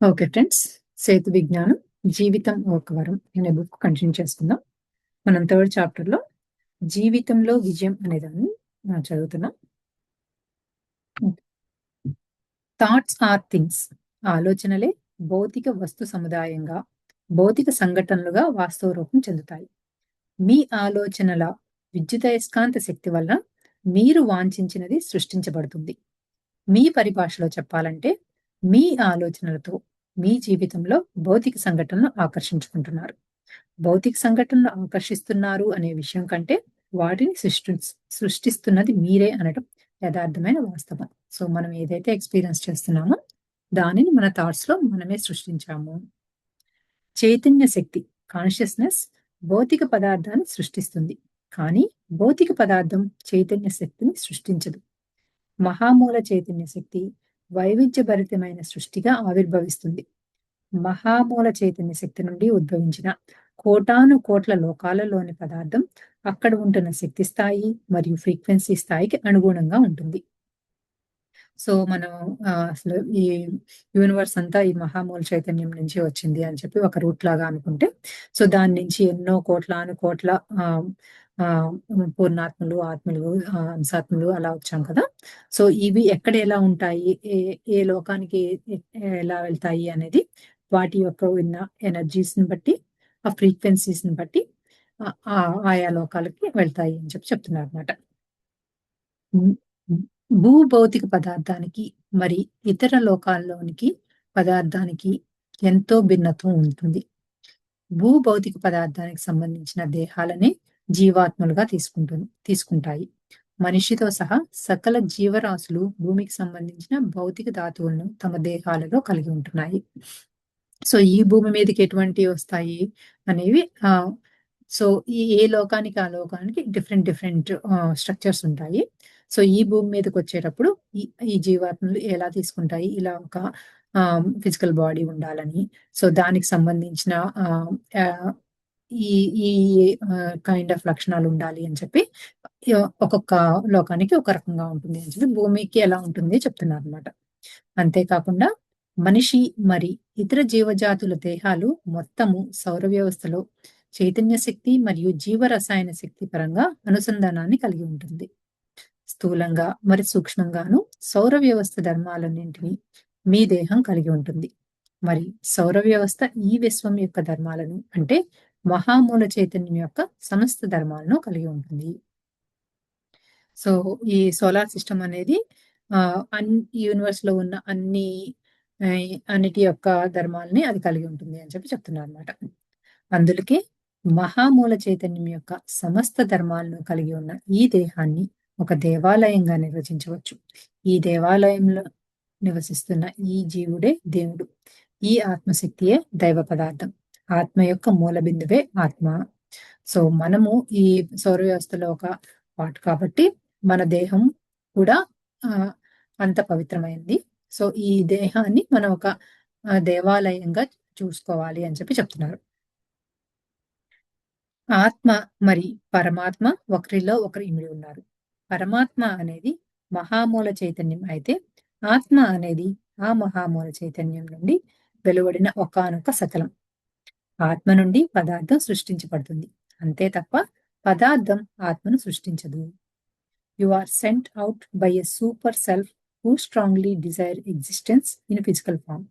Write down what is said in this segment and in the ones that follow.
Okay friends, Setu విజ్ఞానం జీవితం ఒక వరం అనే బుక్ కంటిన్యూ చేసుకుందాం. మనం థర్డ్ చాప్టర్ లో జీవితంలో విజయం అనే దాన్ని చదువుతున్నాం. Thoughts are things. ఆలోచనలే భౌతిక వస్తు సముదాయంగా, భౌతిక సంఘటనలుగా వాస్తవ రూపం చెందుతాయి. మీ ఆలోచనల విద్యుదయస్కాంత శక్తి వల్ల మీరు వాంఛించినది సృష్టించబడుతుంది. మీ పరిభాషలో చెప్పాలంటే, మీ ఆలోచనలతో మీ జీవితంలో భౌతిక సంఘటనలు ఆకర్షించుకుంటున్నారు. భౌతిక సంఘటనలు ఆకర్షిస్తున్నారు అనే విషయం కంటే వాటిని సృష్టిస్తున్నది మీరే అనడం యథార్థమైన వాస్తవం. సో మనం ఏదైతే ఎక్స్పీరియన్స్ చేస్తున్నామో దానిని మన థాట్స్ లో మనమే సృష్టించాము. చైతన్య శక్తి, కాన్షియస్నెస్ భౌతిక పదార్థాన్ని సృష్టిస్తుంది, కానీ భౌతిక పదార్థం చైతన్య శక్తిని సృష్టించదు. మహామూల చైతన్య శక్తి వైవిధ్యభరితమైన సృష్టిగా ఆవిర్భవిస్తుంది. మహామూల చైతన్య శక్తి నుండి ఉద్భవించిన కోటాను కోట్ల లోకాలలోని పదార్థం అక్కడ ఉంటున్న శక్తి స్థాయి మరియు ఫ్రీక్వెన్సీ స్థాయికి అనుగుణంగా ఉంటుంది. సో మనం అసలు ఈ యూనివర్స్ అంతా ఈ మహామూల చైతన్యం నుంచి వచ్చింది అని చెప్పి ఒక రూట్ లాగా అనుకుంటే, సో దాని నుంచి ఎన్నో కోట్లాను కోట్ల పూర్ణాత్మలు, ఆత్మలు, అంశాత్మలు అలా వచ్చాం కదా. సో ఇవి ఎక్కడ ఎలా ఉంటాయి, ఏ లోకానికి ఎలా వెళ్తాయి అనేది వాటి యొక్క ఉన్న ఎనర్జీస్ ని బట్టి, ఆ ఫ్రీక్వెన్సీస్ ని బట్టి ఆయా లోకాలకి వెళ్తాయి అని చెప్పి చెప్తున్నారు అనమాట. భూభౌతిక పదార్థానికి మరి ఇతర లోకాల్లోనికి పదార్థానికి ఎంతో భిన్నత్వం ఉంటుంది. భూభౌతిక పదార్థానికి సంబంధించిన దేహాలనే జీవాత్మలుగా తీసుకుంటాయి. మనిషితో సహా సకల జీవరాశులు భూమికి సంబంధించిన భౌతిక ధాతువులను తమ దేహాలలో కలిగి ఉంటున్నాయి. సో ఈ భూమి మీదకి ఎటువంటివి వస్తాయి అనేవి సో ఏ లోకానికి ఆ లోకానికి డిఫరెంట్ స్ట్రక్చర్స్ ఉంటాయి. సో ఈ భూమి మీదకి వచ్చేటప్పుడు ఈ జీవాత్మలు ఎలా తీసుకుంటాయి, ఇలా ఒక ఫిజికల్ బాడీ ఉండాలని, సో దానికి సంబంధించిన ఈ ఈ కైండ్ ఆఫ్ లక్షణాలు ఉండాలి అని చెప్పి ఒక్కొక్క లోకానికి ఒక రకంగా ఉంటుంది అని చెప్పి భూమికి ఎలా ఉంటుంది చెప్తున్నారు అనమాట. అంతేకాకుండా మనిషి మరి ఇతర జీవజాతుల దేహాలు మొత్తము సౌర వ్యవస్థలో చైతన్య శక్తి మరియు జీవరసాయన శక్తి పరంగా అనుసంధానాన్ని కలిగి ఉంటుంది. స్థూలంగా మరి సూక్ష్మంగాను సౌర వ్యవస్థ ధర్మాలన్నింటినీ మీ దేహం కలిగి ఉంటుంది. మరి సౌర వ్యవస్థ ఈ విశ్వం యొక్క ధర్మాలను అంటే మహామూల చైతన్యం యొక్క సమస్త ధర్మాలను కలిగి ఉంటుంది. సో ఈ సోలార్ సిస్టమ్ అనేది యూనివర్స్ లో ఉన్న అన్నిటి యొక్క ధర్మాలని అది కలిగి ఉంటుంది అని చెప్పి చెప్తున్నారు అనమాట. అందుకే మహామూల చైతన్యం యొక్క సమస్త ధర్మాలను కలిగి ఉన్న ఈ దేహాన్ని ఒక దేవాలయంగా నిర్వచించవచ్చు. ఈ దేవాలయంలో నివసిస్తున్న ఈ జీవుడే దేవుడు. ఈ ఆత్మశక్తియే దైవ పదార్థం. ఆత్మ యొక్క మూల బిందువే ఆత్మ. సో మనము ఈ సౌర వ్యవస్థలో ఒక పార్ట్ కాబట్టి మన దేహం కూడా అంత పవిత్రమైంది. సో ఈ దేహాన్ని మనం ఒక దేవాలయంగా చూసుకోవాలి అని చెప్పి చెప్తున్నారు. ఆత్మ మరి పరమాత్మ ఒకరిలో ఒకరు ఇమిడి ఉన్నారు. పరమాత్మ అనేది మహామూల చైతన్యం అయితే, ఆత్మ అనేది ఆ మహామూల చైతన్యం నుండి వెలువడిన ఒకానొక సకలం. ఆత్మ నుండి పదార్థం సృష్టించబడుతుంది, అంతే తప్ప పదార్థం ఆత్మను సృష్టించదు. You are sent out by a super self who strongly desire existence in physical form.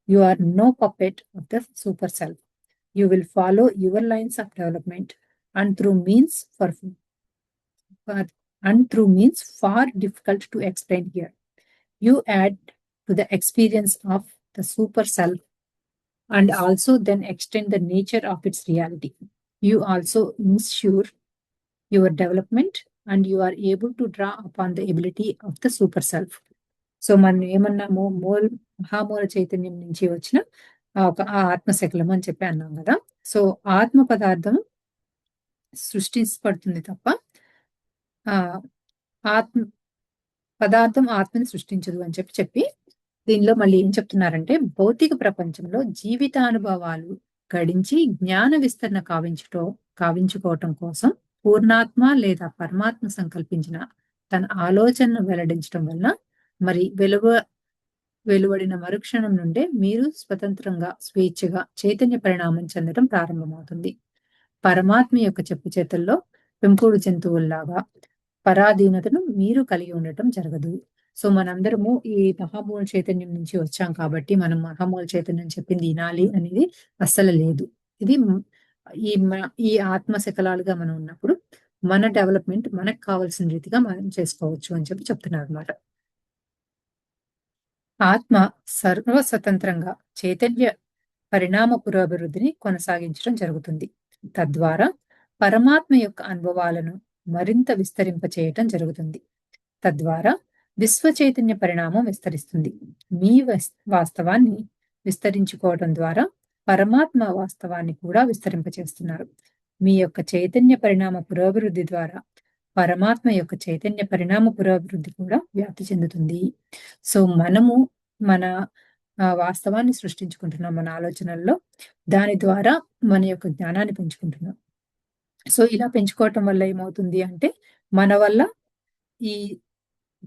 You are no puppet of the super self. You will follow your lines of development and through means far difficult to explain here. You add to the experience of the super self and also then extend the nature of its reality. You also ensure your development and you are able to draw upon the ability of the super self. So మనం ఏమన్నాము, మహామూల చైతన్యం నుంచి వచ్చిన ఒక ఆత్మశకలం అని చెప్పి అన్నాం కదా. So ఆత్మ పదార్థం సృష్టించబడుతుంది తప్ప పదార్థం ఆత్మని సృష్టించదు అని చెప్పి దీనిలో మళ్ళీ ఏం చెప్తున్నారంటే, భౌతిక ప్రపంచంలో జీవితానుభవాలు గడించి జ్ఞాన విస్తరణ కావించుకోవటం కోసం పూర్ణాత్మ లేదా పరమాత్మ సంకల్పించిన తన ఆలోచనను వెల్లడించడం వల్ల మరి వెలువడిన మరుక్షణం నుండే మీరు స్వతంత్రంగా, స్వేచ్ఛగా చైతన్య పరిణామం చెందడం ప్రారంభమవుతుంది. పరమాత్మ యొక్క చెప్పు చేతల్లో పెంపుడు జంతువుల్లాగా పరాధీనతను మీరు కలిగి ఉండటం జరగదు. సో మనందరము ఈ మహామూల చైతన్యం నుంచి వచ్చాం కాబట్టి మనం మహామూల చైతన్యం చెప్పింది వినాలి అనేది అస్సలు లేదు. ఇది ఈ ఆత్మ శకలాలుగా మనం ఉన్నప్పుడు మన డెవలప్మెంట్ మనకు కావాల్సిన రీతిగా మనం చేసుకోవచ్చు అని చెప్తున్నారు అన్నమాట. ఆత్మ సర్వస్వతంత్రంగా చైతన్య పరిణామ పురోభివృద్ధిని కొనసాగించడం జరుగుతుంది. తద్వారా పరమాత్మ యొక్క అనుభవాలను మరింత విస్తరింపచేయటం జరుగుతుంది. తద్వారా విశ్వ చైతన్య పరిణామం విస్తరిస్తుంది. మీ వాస్తవాన్ని విస్తరించుకోవడం ద్వారా పరమాత్మ వాస్తవాన్ని కూడా విస్తరింపచేస్తున్నారు. మీ యొక్క చైతన్య పరిణామ పురోభివృద్ధి ద్వారా పరమాత్మ యొక్క చైతన్య పరిణామ పురోభివృద్ధి కూడా వ్యాప్తి చెందుతుంది. సో మనము మన వాస్తవాన్ని సృష్టించుకుంటున్నాం మన ఆలోచనల్లో. దాని ద్వారా మన యొక్క జ్ఞానాన్ని పెంచుకుంటున్నాం. సో ఇలా పెంచుకోవటం వల్ల ఏమవుతుంది అంటే మన వల్ల ఈ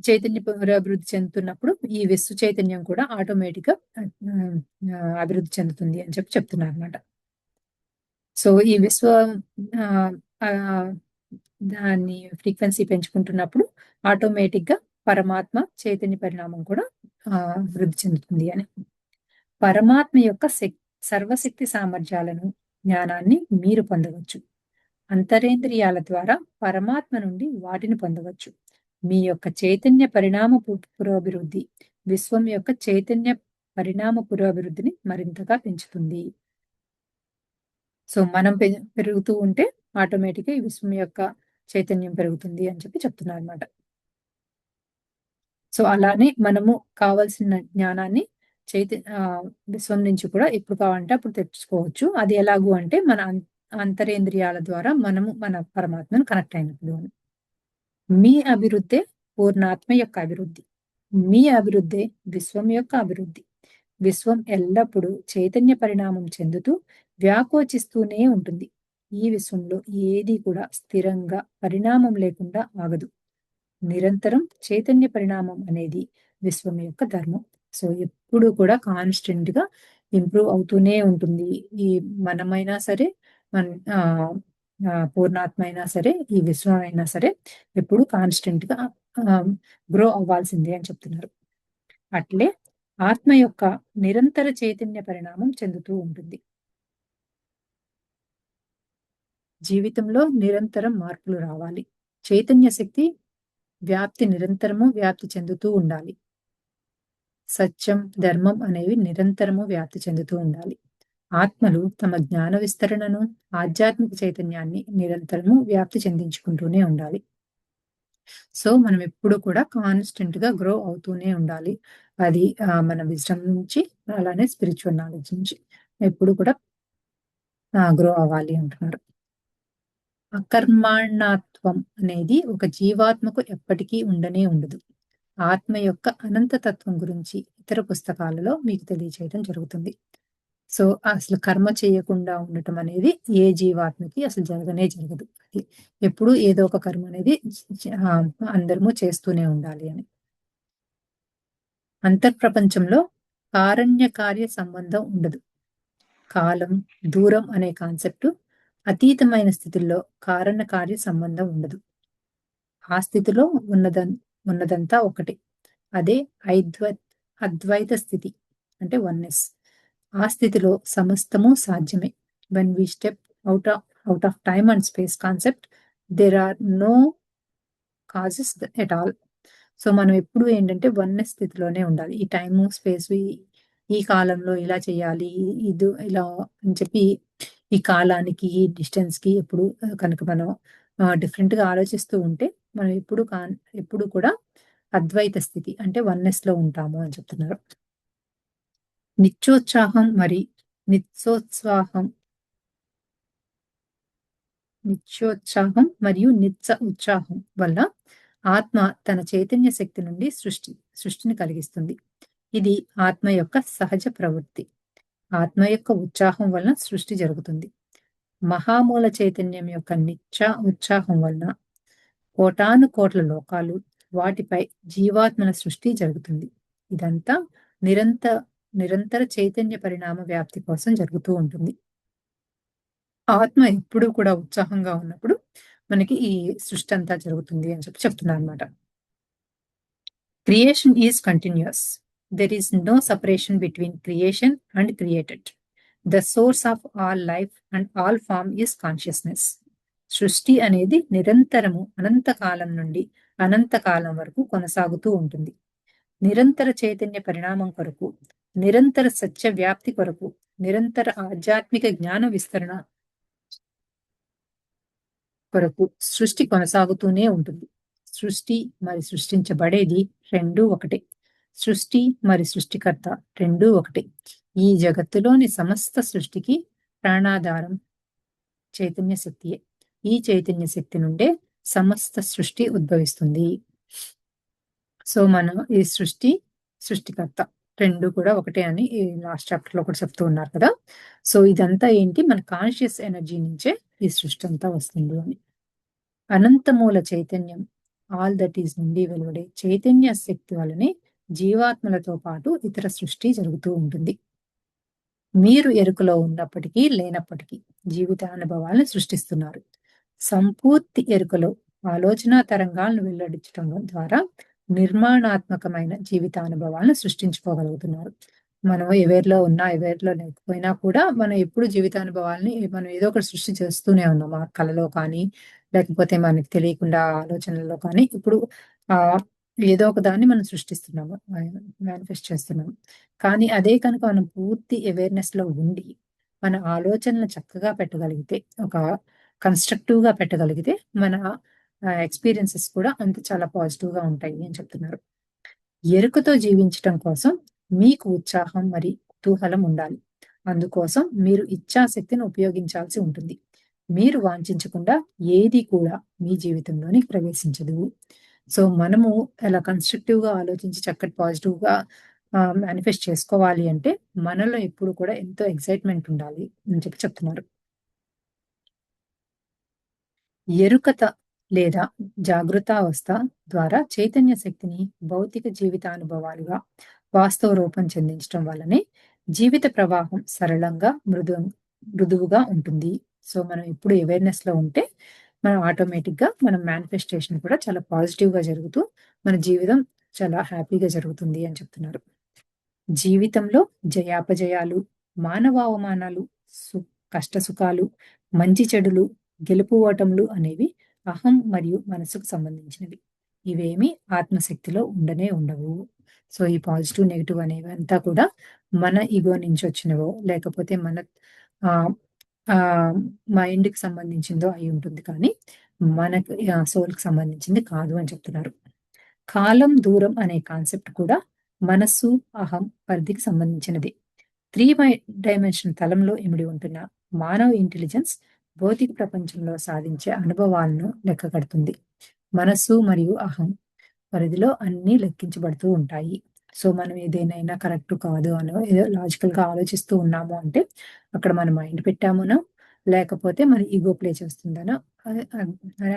చైతన్య పురోభివృద్ధి చెందుతున్నప్పుడు ఈ విశ్వ చైతన్యం కూడా ఆటోమేటిక్ గా అభివృద్ధి చెందుతుంది అని చెప్తున్నారు అనమాట. సో ఈ విశ్వ దాన్ని ఫ్రీక్వెన్సీ పెంచుకుంటున్నప్పుడు ఆటోమేటిక్ గా పరమాత్మ చైతన్య పరిణామం కూడా వృద్ధి చెందుతుంది అని. పరమాత్మ యొక్క సర్వశక్తి సామర్థ్యాలను, జ్ఞానాన్ని మీరు పొందవచ్చు. అంతరేంద్రియాల ద్వారా పరమాత్మ నుండి వాటిని పొందవచ్చు. మీ యొక్క చైతన్య పరిణామ పురోభివృద్ధి విశ్వం యొక్క చైతన్య పరిణామ పురోభివృద్ధిని మరింతగా పెంచుతుంది. సో మనం పెరుగుతూ ఉంటే ఆటోమేటిక్ గా ఈ విశ్వం యొక్క చైతన్యం పెరుగుతుంది అని చెప్తున్నారు అనమాట. సో అలానే మనము కావలసిన జ్ఞానాన్ని విశ్వం నుంచి కూడా ఎప్పుడు కావాలంటే అప్పుడు తెచ్చుకోవచ్చు. అది ఎలాగూ అంటే మన అంతరేంద్రియాల ద్వారా మనము మన పరమాత్మను కనెక్ట్ అయినప్పుడు. మీ అభివృద్ధే పూర్ణాత్మ యొక్క అభివృద్ధి. మీ అభివృద్ధే విశ్వం యొక్క అభివృద్ధి. విశ్వం ఎల్లప్పుడూ చైతన్య పరిణామం చెందుతూ వ్యాకోచిస్తూనే ఉంటుంది. ఈ విశ్వంలో ఏది కూడా స్థిరంగా పరిణామం లేకుండా ఆగదు. నిరంతరం చైతన్య పరిణామం అనేది విశ్వం యొక్క ధర్మం. సో ఎప్పుడు కూడా కాన్స్టెంట్ గా ఇంప్రూవ్ అవుతూనే ఉంటుంది. ఈ మనమైనా సరే మన పూర్ణాత్మ అయినా సరే ఈ విశ్వం అయినా సరే ఎప్పుడు కాన్స్టెంట్ గా గ్రో అవ్వాల్సిందే అని చెప్తున్నారు. అట్లే ఆత్మ యొక్క నిరంతర చైతన్య పరిణామం చెందుతూ ఉంటుంది. జీవితంలో నిరంతరం మార్పులు రావాలి. చైతన్య శక్తి నిరంతరము వ్యాప్తి చెందుతూ ఉండాలి. సత్యం, ధర్మం అనేవి నిరంతరము వ్యాప్తి చెందుతూ ఉండాలి. ఆత్మలు తమ జ్ఞాన విస్తరణను, ఆధ్యాత్మిక చైతన్యాన్ని నిరంతరము వ్యాప్తి చెందించుకుంటూనే ఉండాలి. సో మనం ఎప్పుడు కూడా కాన్స్టెంట్ గా గ్రో అవుతూనే ఉండాలి. అది మన విజ్డమ్ నుంచి అలానే స్పిరిచువల్ నాలెడ్జ్ నుంచి ఎప్పుడు కూడా గ్రో అవ్వాలి అంటున్నారు. అకర్మాణత్వం అనేది ఒక జీవాత్మకు ఎప్పటికీ ఉండనే ఉండదు. ఆత్మ యొక్క అనంతతత్వం గురించి ఇతర పుస్తకాలలో మీకు తెలియచేయడం జరుగుతుంది. సో అసలు కర్మ చేయకుండా ఉండటం అనేది ఏ జీవాత్మకి అసలు జరగదు. అది ఎప్పుడు ఏదో ఒక కర్మ అనేది అందరము చేస్తూనే ఉండాలి అని. అంతర్ప్రపంచంలో కారణ్య కార్య సంబంధం ఉండదు. కాలం, దూరం అనే కాన్సెప్ట్ అతీతమైన స్థితిలో కారణ కార్య సంబంధం ఉండదు. ఆ స్థితిలో ఉన్నదంతా ఒకటే. అదే అద్వైత స్థితి అంటే వన్నెస్. ఆ స్థితిలో సమస్తము సాధ్యమే. When we step out of time and space concept, there are no causes at all. So మనం ఎప్పుడు ఏంటంటే వన్నెస్ స్థితిలోనే ఉండాలి. ఈ టైము స్పేస్ ఈ కాలంలో ఇలా చేయాలి, ఇది ఇలా అని చెప్పి ఈ కాలానికి ఈ డిస్టెన్స్ కి ఎప్పుడు కనుక మనం డిఫరెంట్ గా ఆలోచిస్తూ ఉంటే మనం ఎప్పుడు కూడా అద్వైత స్థితి అంటే వన్నెస్ లో ఉంటాము అని చెప్తున్నారు. నిత్యోత్సాహం మరియు నిత్య ఉత్సాహం వల్ల ఆత్మ తన చైతన్య శక్తి నుండి సృష్టిని కలిగిస్తుంది. ఇది ఆత్మ యొక్క సహజ ప్రవృత్తి. ఆత్మ యొక్క ఉత్సాహం వలన సృష్టి జరుగుతుంది. మహామూల చైతన్యం యొక్క నిత్య ఉత్సాహం వలన కోటాను కోట్ల లోకాలు, వాటిపై జీవాత్మల సృష్టి జరుగుతుంది. ఇదంతా నిరంత నిరంతర చైతన్య పరిణామ వ్యాప్తి కోసం జరుగుతూ ఉంటుంది. ఆత్మ ఎప్పుడూ కూడా ఉత్సాహంగా ఉన్నప్పుడు మనకి ఈ సృష్టి అంతా జరుగుతుంది అని చెప్తున్నారనమాట. Creation is continuous. There is no separation between creation and created. The source of all life and all form is consciousness. సృష్టి అనేది నిరంతరము అనంతకాలం నుండి అనంతకాలం వరకు కొనసాగుతూ ఉంటుంది. నిరంతర చైతన్య పరిణామం కొరకు, నిరంతర సత్య వ్యాప్తి కొరకు, నిరంతర ఆధ్యాత్మిక జ్ఞాన విస్తరణ కొరకు సృష్టి కొనసాగుతూనే ఉంటుంది. సృష్టి మరి సృష్టించబడేది రెండూ ఒకటే. సృష్టి మరి సృష్టికర్త రెండూ ఒకటే. ఈ జగత్తులోని సమస్త సృష్టికి ప్రాణాధారం చైతన్య శక్తియే. ఈ చైతన్య శక్తి నుండే సమస్త సృష్టి ఉద్భవిస్తుంది. సో మనం ఈ సృష్టి సృష్టికర్త రెండు కూడా ఒకటే అని ఈ లాస్ట్ చాప్టర్ లో కూడా చెప్తూ ఉన్నారు కదా. సో ఇదంతా ఏంటి, మన కాన్షియస్ ఎనర్జీ నుంచే ఈ సృష్టి అంతా వస్తుంది అని. అనంతమూల చైతన్యం ఆల్ దట్ ఈస్ నుండి వెలువడే చైతన్య శక్తి వలనే జీవాత్మలతో పాటు ఇతర సృష్టి జరుగుతూ ఉంటుంది. మీరు ఎరుకలో ఉన్నప్పటికీ లేనప్పటికీ జీవితానుభవాలను సృష్టిస్తున్నారు. సంపూర్తి ఎరుకలో ఆలోచన తరంగాలను వెల్లడించడం ద్వారా నిర్మాణాత్మకమైన జీవితానుభవాలను సృష్టించుకోగలుగుతున్నారు. మనం ఎవేర్లో ఉన్నా ఎవేర్లో లేకపోయినా కూడా మనం ఎప్పుడు జీవితానుభవాల్ని మనం ఏదో ఒకటి సృష్టి చేస్తూనే ఉన్నాం. ఆ కళలో కానీ లేకపోతే మనకి తెలియకుండా ఆలోచనల్లో కానీ ఇప్పుడు ఆ ఏదో ఒక దాన్ని మనం సృష్టిస్తున్నాము, మేనిఫెస్ట్ చేస్తున్నాము. కానీ అదే కనుక మనం పూర్తి అవేర్నెస్ లో ఉండి మన ఆలోచనలు చక్కగా పెట్టగలిగితే, ఒక కన్స్ట్రక్టివ్ గా పెట్టగలిగితే మన ఎక్స్పీరియన్సెస్ కూడా అంత చాలా పాజిటివ్ గా ఉంటాయి అని చెప్తున్నారు. ఎరుకతో జీవించటం కోసం మీకు ఉత్సాహం మరి కుతూహలం ఉండాలి. అందుకోసం మీరు ఇచ్ఛాశక్తిని ఉపయోగించాల్సి ఉంటుంది. మీరు వాంఛించకుండా ఏది కూడా మీ జీవితంలోనికి ప్రవేశించదు. సో మనము అలా కన్స్ట్రక్టివ్ గా ఆలోచించి చక్కటి పాజిటివ్ గా మేనిఫెస్ట్ చేసుకోవాలి అంటే మనలో ఎప్పుడు కూడా ఎంతో ఎక్సైట్మెంట్ ఉండాలి అని చెప్తున్నారు. ఎరుకత లేదా జాగృతావస్థ ద్వారా చైతన్య శక్తిని భౌతిక జీవితానుభవాలుగా వాస్తవ రూపం చెందించడం వల్లనే జీవిత ప్రవాహం సరళంగా మృదువుగా ఉంటుంది. సో మనం ఎప్పుడు అవేర్నెస్ లో ఉంటే మనం ఆటోమేటిక్ గా మన మేనిఫెస్టేషన్ కూడా చాలా పాజిటివ్ గా జరుగుతూ మన జీవితం చాలా హ్యాపీగా జరుగుతుంది అని చెప్తున్నారు. జీవితంలో జయాపజయాలు, మానవ అవమానాలు, కష్ట సుఖాలు, మంచి చెడులు, గెలుపు ఓటములు అనేవి అహం మరియు మనసుకు సంబంధించినవి. ఇవేమి ఆత్మశక్తిలో ఉండనే ఉండవు. సో ఈ పాజిటివ్ నెగిటివ్ అనేవి అంతా కూడా మన ఈగో నుంచి వచ్చినవో లేకపోతే మన మైండ్ కి సంబంధించిందో అయి ఉంటుంది, కానీ మనకు సోల్ కి సంబంధించింది కాదు అని చెప్తున్నారు. కాలం దూరం అనే కాన్సెప్ట్ కూడా మనస్సు అహం పరిధికి సంబంధించినది. 3 డైమెన్షన్ తలంలో ఇమిడి ఉంటున్న మానవ ఇంటెలిజెన్స్ భౌతిక ప్రపంచంలో సాధించే అనుభవాలను లెక్కగడుతుంది. మనస్సు మరియు అహం పరిధిలో అన్ని లెక్కించబడుతూ ఉంటాయి. సో మనం ఏదేనైనా కరెక్ట్ కాదు అని ఏదో లాజికల్ గా ఆలోచిస్తూ ఉన్నాము అంటే అక్కడ మన మైండ్ పెట్టామునో లేకపోతే మన ఈగో ప్లే చేస్తుందనో అని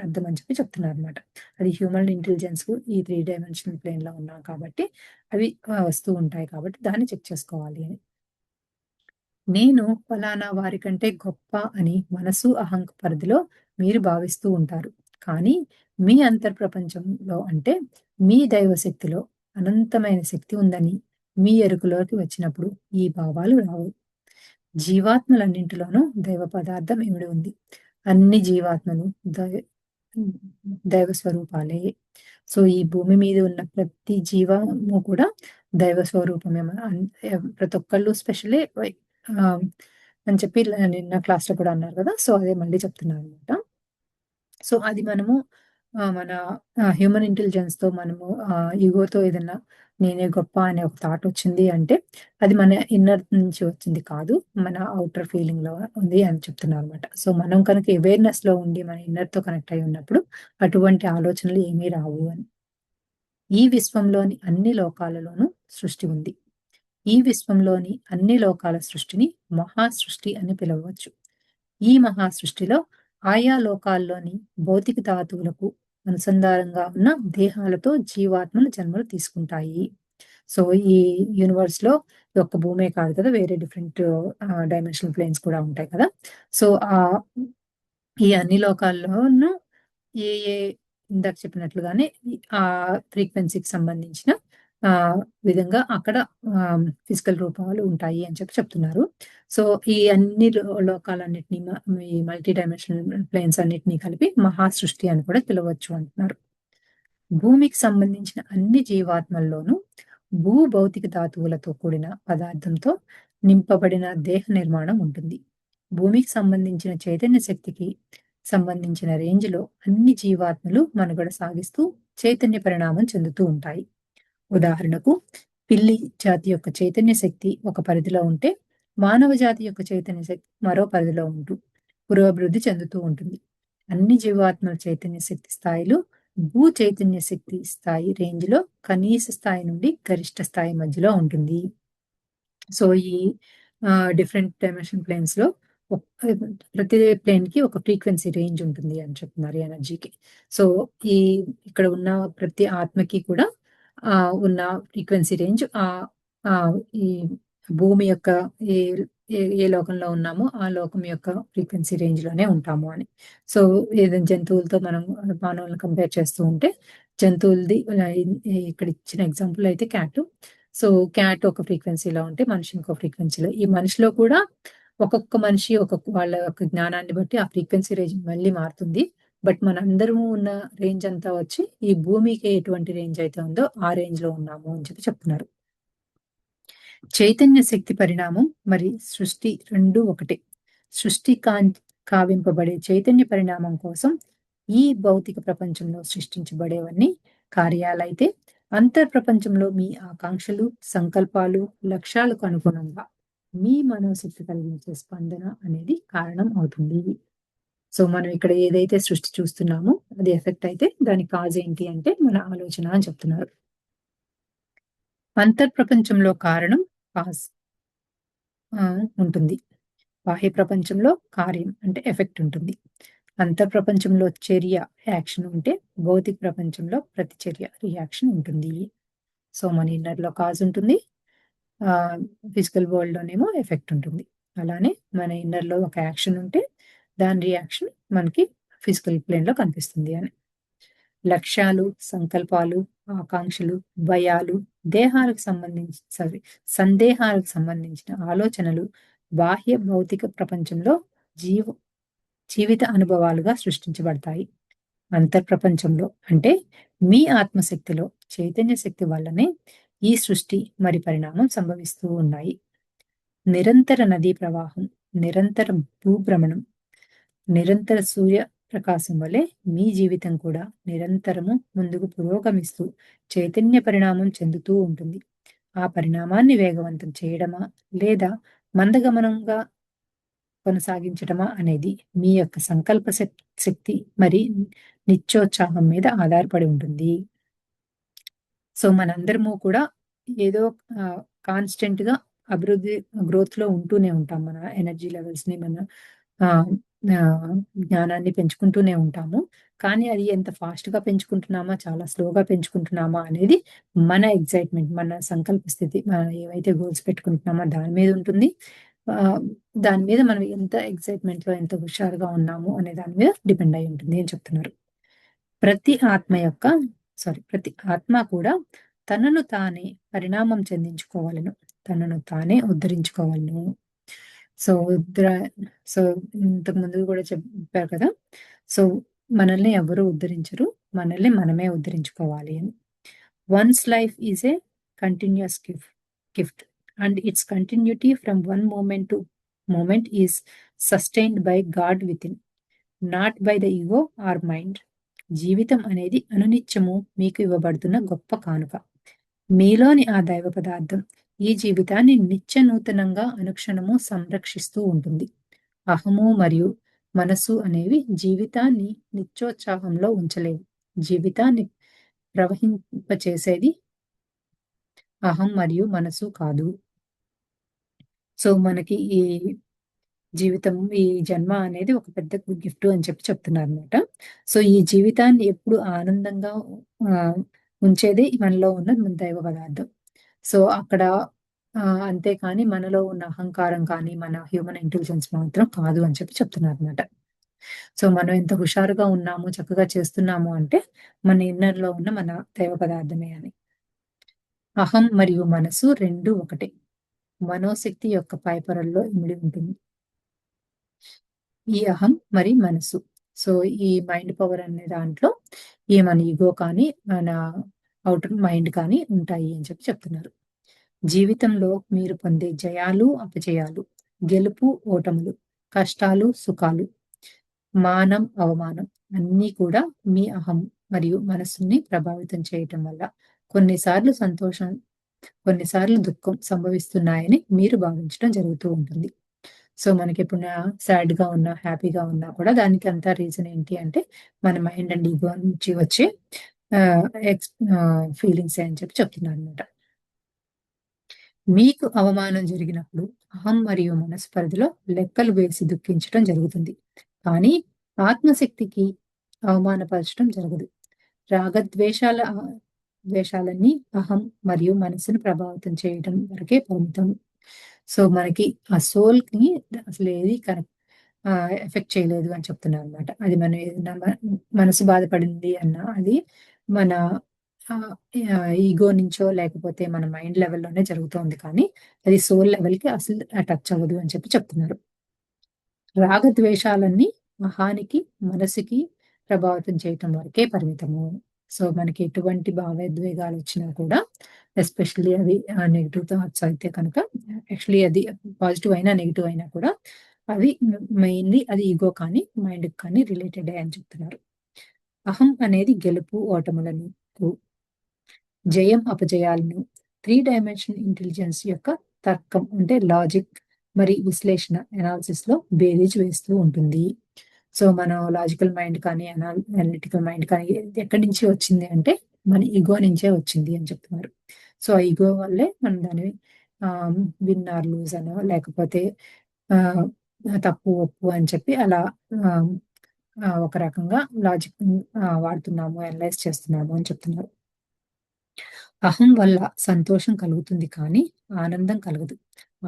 అర్థం అని చెప్తున్నారు అనమాట. అది హ్యూమన్ ఇంటెలిజెన్స్ కు ఈ 3 డైమెన్షనల్ ప్లేన్ లో ఉన్నాం కాబట్టి అవి వస్తూ ఉంటాయి కాబట్టి దాన్ని చెక్ చేసుకోవాలి అని. నేను ఫలానా వారి కంటే గొప్ప అని మనసు అహం పరిధిలో మీరు భావిస్తూ ఉంటారు. కానీ మీ అంతర్ప్రపంచంలో అంటే మీ దైవశక్తిలో అనంతమైన శక్తి ఉందని మీ ఎరుకలోకి వచ్చినప్పుడు ఈ భావాలు రావు. జీవాత్మలన్నింటిలోనూ దైవ పదార్థం ఇమిడి ఉంది. అన్ని జీవాత్మలు దైవ స్వరూపాలే. సో ఈ భూమి మీద ఉన్న ప్రతి జీవము కూడా దైవ స్వరూపమే. ప్రతి ఒక్కళ్ళు స్పెషలే అని చెప్పి నిన్న క్లాస్ లో కూడా అన్నారు కదా. సో అదే మళ్ళీ చెప్తున్నాను అనమాట. సో అది మనము మన హ్యూమన్ ఇంటెలిజెన్స్ తో మనము ఈగోతో ఏదన్నా నేనే గొప్ప అనే ఒక థాట్ వచ్చింది అంటే అది మన ఇన్నర్ నుంచి వచ్చింది కాదు, మన అవుటర్ ఫీలింగ్ లో ఉంది అని చెప్తున్నారు అనమాట. సో మనం కనుక అవేర్నెస్ లో ఉండి మన ఇన్నర్ తో కనెక్ట్ అయి ఉన్నప్పుడు అటువంటి ఆలోచనలు ఏమీ రావు అని. ఈ విశ్వంలోని అన్ని లోకాలలోనూ సృష్టి ఉంది. ఈ విశ్వంలోని అన్ని లోకాల సృష్టిని మహా సృష్టి అని పిలవవచ్చు. ఈ మహా సృష్టిలో ఆయా లోకాల్లోని భౌతిక ధాతువులకు అనుసంధానంగా ఉన్న దేహాలతో జీవాత్మలు జన్మలు తీసుకుంటాయి. సో ఈ యూనివర్స్ లో ఒక్క భూమే కాదు కదా, వేరే డిఫరెంట్ డైమెన్షనల్ ప్లేన్స్ కూడా ఉంటాయి కదా. సో ఆ ఈ అన్ని లోకాల్లోనూ ఏ ఏ ఇందాక చెప్పినట్లుగానే ఆ ఫ్రీక్వెన్సీకి సంబంధించిన ఆ విధంగా అక్కడ ఫిజికల్ రూపాలు ఉంటాయి అని చెప్తున్నారు. సో ఈ అన్ని లోకాలన్నిటినీ ఈ మల్టీ డైమెన్షనల్ ప్లేన్స్ అన్నిటినీ కలిపి మహా సృష్టి అని కూడా పిలవచ్చు అంటున్నారు. భూమికి సంబంధించిన అన్ని జీవాత్మల్లోనూ భూభౌతిక ధాతువులతో కూడిన పదార్థంతో నింపబడిన దేహ నిర్మాణం ఉంటుంది. భూమికి సంబంధించిన చైతన్య శక్తికి సంబంధించిన రేంజ్లో అన్ని జీవాత్మలు మనుగడ సాగిస్తూ చైతన్య పరిణామం చెందుతూ ఉంటాయి. ఉదాహరణకు పిల్లి జాతి యొక్క చైతన్య శక్తి ఒక పరిధిలో ఉంటే మానవ జాతి యొక్క చైతన్య శక్తి మరో పరిధిలో ఉంటూ పురోభివృద్ధి చెందుతూ ఉంటుంది. అన్ని జీవాత్మల చైతన్య శక్తి స్థాయిలు భూ చైతన్య శక్తి స్థాయి రేంజ్ లో కనీస స్థాయి నుండి గరిష్ట స్థాయి మధ్యలో ఉంటుంది. సో ఈ డిఫరెంట్ డైమెన్షన్ ప్లేన్స్ లో ప్రతి ప్లేన్ కి ఒక ఫ్రీక్వెన్సీ రేంజ్ ఉంటుంది అని చెప్తున్నారు ఎనర్జీకి. సో ఈ ఇక్కడ ఉన్న ప్రతి ఆత్మకి కూడా ఉన్న ఫ్రీక్వెన్సీ రేంజ్ ఈ భూమి యొక్క ఏ ఏ లోకంలో ఉన్నామో ఆ లోకం యొక్క ఫ్రీక్వెన్సీ రేంజ్ లోనే ఉంటాము అని. సో ఏదైనా జంతువులతో మనం మానవులను కంపేర్ చేస్తూ ఉంటే జంతువులది ఇక్కడ ఇచ్చిన ఎగ్జాంపుల్ అయితే క్యాట్. సో క్యాట్ ఒక ఫ్రీక్వెన్సీలో ఉంటే మనిషి ఇంకో ఫ్రీక్వెన్సీలో, ఈ మనిషిలో కూడా ఒక్కొక్క మనిషి ఒక్కొక్క వాళ్ళ యొక్క జ్ఞానాన్ని బట్టి ఆ ఫ్రీక్వెన్సీ రేంజ్ మళ్ళీ మారుతుంది. బట్ మనందరము ఉన్న రేంజ్ అంతా వచ్చి ఈ భూమికి ఎటువంటి రేంజ్ అయితే ఉందో ఆ రేంజ్ లో ఉన్నాము అని చెప్తున్నారు. చైతన్య శక్తి పరిణామం మరి సృష్టి రెండు ఒకటే. సృష్టి కావింపబడే చైతన్య పరిణామం కోసం ఈ భౌతిక ప్రపంచంలో సృష్టించబడేవన్నీ కార్యాలైతే అంతర్ ప్రపంచంలో మీ ఆకాంక్షలు, సంకల్పాలు, లక్ష్యాలకు అనుగుణంగా మీ మనోశక్తి కలిగించే స్పందన అనేది కారణం అవుతుంది. సో మనం ఇక్కడ ఏదైతే సృష్టి చూస్తున్నామో అది ఎఫెక్ట్ అయితే దాని కాజ్ ఏంటి అంటే మన ఆలోచన అని చెప్తున్నారు. అంతర్ ప్రపంచంలో కారణం కాజ్ ఉంటుంది. బాహ్య ప్రపంచంలో కార్యం అంటే ఎఫెక్ట్ ఉంటుంది. అంతర్ ప్రపంచంలో చర్య యాక్షన్ ఉంటే భౌతిక ప్రపంచంలో ప్రతిచర్య రియాక్షన్ ఉంటుంది. సో మన ఇన్నర్ లో కాజ్ ఉంటుంది, ఫిజికల్ వరల్డ్ లోనేమో ఎఫెక్ట్ ఉంటుంది. అలానే మన ఇన్నర్ లో ఒక యాక్షన్ ఉంటే దాని రియాక్షన్ మనకి ఫిజికల్ ప్లేన్ లో కనిపిస్తుంది అని. లక్ష్యాలు, సంకల్పాలు, ఆకాంక్షలు, భయాలు, సందేహాలకు సంబంధించిన ఆలోచనలు బాహ్య భౌతిక ప్రపంచంలో జీవిత అనుభవాలుగా సృష్టించబడతాయి. అంతర్ ప్రపంచంలో అంటే మీ ఆత్మశక్తిలో చైతన్య శక్తి వల్లనే ఈ సృష్టి మరి పరిణామం సంభవిస్తూ ఉన్నాయి. నిరంతర నదీ ప్రవాహం, నిరంతర భూభ్రమణం, నిరంతర సూర్య ప్రకాశం వలె మీ జీవితం కూడా నిరంతరము ముందుకు పురోగమిస్తూ చైతన్య పరిణామం చెందుతూ ఉంటుంది. ఆ పరిణామాన్ని వేగవంతం చేయడమా లేదా మందగమనంగా కొనసాగించడమా అనేది మీ యొక్క సంకల్ప శక్తి మరి నిత్యోత్సాహం మీద ఆధారపడి ఉంటుంది. సో మనందరము కూడా ఏదో కాన్స్టెంట్ గా అభివృద్ధి గ్రోత్ లో ఉంటూనే ఉంటాం. మన ఎనర్జీ లెవెల్స్ ని, మన జ్ఞానాన్ని పెంచుకుంటూనే ఉంటాము. కానీ అది ఎంత ఫాస్ట్ గా పెంచుకుంటున్నామా, చాలా స్లోగా పెంచుకుంటున్నామా అనేది మన ఎగ్జైట్మెంట్, మన సంకల్ప స్థితి, మనం ఏవైతే గోల్స్ పెట్టుకుంటున్నామో దాని మీద ఉంటుంది. దాని మీద మనం ఎంత ఎగ్జైట్మెంట్ లో, ఎంత హుషారుగా ఉన్నాము అనే దాని మీద డిపెండ్ అయి ఉంటుంది అని చెప్తున్నారు. ప్రతి ఆత్మ కూడా తనను తానే పరిణామం చెందించుకోవాలను, తనను తానే ఉద్ధరించుకోవాలను. సో సో ఇంతకు ముందు కూడా చెప్పారు కదా. సో మనల్ని ఎవరు ఉద్ధరించరు, మనల్ని మనమే ఉద్ధరించుకోవాలి అని. Once life is a continuous gift and its continuity from one moment to moment is sustained by God within, not by the ego or mind. జీవితం అనేది అనునిత్యము మీకు ఇవ్వబడుతున్న గొప్ప కానుక. మీలోని ఆ దైవ పదార్థం ఈ జీవితాన్ని నిత్య నూతనంగా అనుక్షణము సంరక్షిస్తూ ఉంటుంది. అహము మరియు మనసు అనేవి జీవితాన్ని నిత్యోత్సాహంలో ఉంచలేవు. జీవితాన్ని ప్రవహింపచేసేది అహం మరియు మనసు కాదు. సో మనకి ఈ జీవితం, ఈ జన్మ అనేది ఒక పెద్ద గిఫ్ట్ అని చెప్తున్నారు అనమాట. సో ఈ జీవితాన్ని ఎప్పుడు ఆనందంగా ఉంచేది మనలో ఉన్న దైవ పదార్థం. సో, అక్కడ అంతేకాని మనలో ఉన్న అహంకారం కానీ, మన హ్యూమన్ ఇంటెలిజెన్స్ మాత్రం కాదు అని చెప్పి చెప్తున్నారనమాట. సో, మనం ఎంత హుషారుగా ఉన్నాము, చక్కగా చేస్తున్నాము అంటే, మన ఇన్నర్‌లో ఉన్న మన దైవ పదార్థమే అని. అహం మరియు మనసు 2 ఒకటే. మనోశక్తి యొక్క పైపొరల్లో ఇమిడి ఉంటుంది. ఈ అహం మరి మనసు. సో, ఈ మైండ్ పవర్ అనే దాంట్లో మన ఇగో కానీ, మన ఔటర్ మైండ్ కానీ ఉంటాయి అని చెప్పి చెప్తున్నారు. జీవితంలో మీరు పొందే జయాలు, అపజయాలు, గెలుపు, ఓటములు, కష్టాలు, సుఖాలు, మానం, అవమానం అన్నీ కూడా మీ అహం మరియు మనస్సుని ప్రభావితం చేయటం వల్ల కొన్నిసార్లు సంతోషం, కొన్నిసార్లు దుఃఖం సంభవిస్తున్నాయని మీరు భావించడం జరుగుతూ ఉంటుంది. సో, మనకెప్పుడైనా సాడ్‌గా ఉన్నా, హ్యాపీగా ఉన్నా కూడా దానికి అంతా రీజన్ ఏంటి అంటే మన మైండ్ అండ్ ఇగో నుంచి వచ్చే ఆహ్, ఫీలింగ్సే అని చెప్పి చెప్తున్నారనమాట. మీకు అవమానం జరిగినప్పుడు అహం మరియు మనసు పరిధిలో లెక్కలు వేసి దుఃఖించటం జరుగుతుంది. కానీ ఆత్మశక్తికి అవమానపరచడం జరగదు. రాగద్వేషాల ద్వేషాలన్నీ అహం మరియు మనసును ప్రభావితం చేయడం వరకే పరిమితం. సో, మనకి ఆ సోల్‌ని అసలేది ఎఫెక్ట్ చేయలేదు అని చెప్తున్నారనమాట. అది మనం ఏదైనా మనసు బాధపడింది అన్నా అది మన ఆహ్, ఇగో నుంచో లేకపోతే మన మైండ్ లెవెల్‌లోనే జరుగుతోంది కానీ, అది సోల్ లెవెల్‌కి అసలు టచ్ అవ్వదు అని చెప్పి చెప్తున్నారు. రాగద్వేషాలన్నీ అహానికి, మనసుకి ప్రభావితం చేయటం వరకే పరిమితము. సో, మనకి ఎటువంటి భావోద్వేగాలొచ్చినా కూడా ఎస్పెషల్లీ అవి నెగెటివ్ థాట్స్ అయితే కనుక యాక్చువల్లీ అది పాజిటివ్ అయినా, నెగెటివ్ అయినా కూడా అవి మెయిన్‌లీ అది ఇగో కానీ, మైండ్‌కి కానీ రిలేటెడే అని చెప్తున్నారు. అహం అనేది గెలుపు, ఓటములను జయం, అపజయాలను 3 డైమెన్షనల్ ఇంటెలిజెన్స్ యొక్క తర్కం అంటే లాజిక్ మరి విశ్లేషణ అనాలిసిస్‌లో బేరీజు వేస్తూ ఉంటుంది. సో, మనం లాజికల్ మైండ్ కానీ, అనలిటికల్ మైండ్ కానీ ఎక్కడి నుంచి వచ్చింది అంటే మన ఇగో నుంచే వచ్చింది అని చెప్తున్నారు. సో, ఆ ఇగో వల్లే మనం దాన్ని ఆహ్, విన్ ఆర్ లూజ్ అనో లేకపోతే ఆహ్, తప్పు, ఒప్పు అని చెప్పి అలా ఆహ్, ఒక రకంగా లాజిక్ వాడుతున్నాము, అనలైజ్ చేస్తున్నాము అని చెప్తున్నారు. అహం వల్ల సంతోషం కలుగుతుంది కానీ, ఆనందం కలగదు.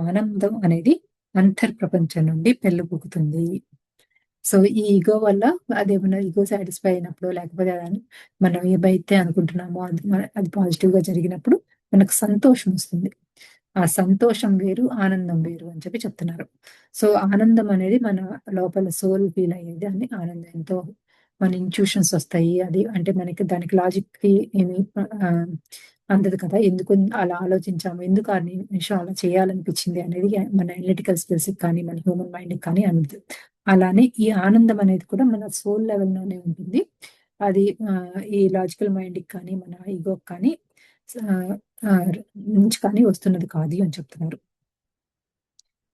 ఆనందం అనేది అంతర్ప్రపంచం నుండి పెల్లుబుకుతుంది. సో, ఈ ఇగో వల్ల అదేమన్నా ఇగో సాటిస్ఫై అయినప్పుడో, లేకపోతే మనం ఏవైతే అనుకుంటున్నామో అది పాజిటివ్‌గా జరిగినప్పుడు మనకు సంతోషమొస్తుంది. ఆ సంతోషం వేరు, ఆనందం వేరు అని చెప్పి చెప్తున్నారు. సో, ఆనందం అనేది మన లోపల సోల్ ఫీల్ అయ్యేదాన్ని ఆనందం. ఎంతో మన ఇంట్యూషన్స్ ఒస్తాయి. అది అంటే మనకి దానికి లాజిక్‌కి ఏమి ఆహ్, అందదు కదా! ఎందుకు అలా ఆలోచించాము, ఎందుకు ఆ నిమిషం అలా చేయాలనిపించింది అనేది మన అనలిటికల్ స్కిల్స్‌కి కానీ, మన హ్యూమన్ మైండ్‌కి కానీ అందదు. అలానే ఈ ఆనందం అనేది కూడా మన సోల్ లెవెల్‌లోనే ఉంటుంది. అది ఈ లాజికల్ మైండ్‌కి కానీ, మన ఇగోకి కానీ ఆహ్, ఆహ్, నుంచి కానీ వస్తున్నది కాదు అని చెప్తున్నారు.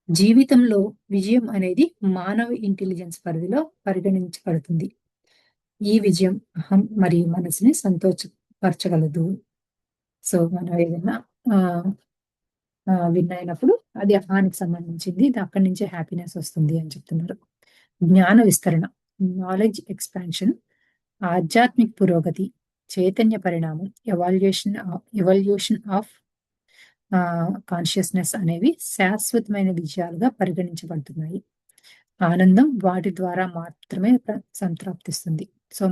జీవితంలో విజయం అనేది మానవ ఇంటెలిజెన్స్ పరిధిలో పరిగణించబడుతుంది. ఈ విజయం అహం మరియు మనసుని సంతోషపరచగలదు. సో, మనం ఏదైనా ఆహ్, విన్ అయినప్పుడు అది అహానికి సంబంధించింది. అక్కడి నుంచే హ్యాపీనెస్ వస్తుంది అని చెప్తున్నారు. జ్ఞాన విస్తరణ, నాలెడ్జ్ ఎక్స్‌పాన్షన్, ఆధ్యాత్మిక పురోగతి, చైతన్య పరిణామం, ఎవల్యూషన్ ఆఫ్ కాన్షియస్‌నెస్ అనేవి శాశ్వతమైన విజయాలుగా పరిగణించబడుతున్నాయి. ఆనందం వాటి ద్వారా మాత్రమే సంతృప్తిస్తుంది. సో,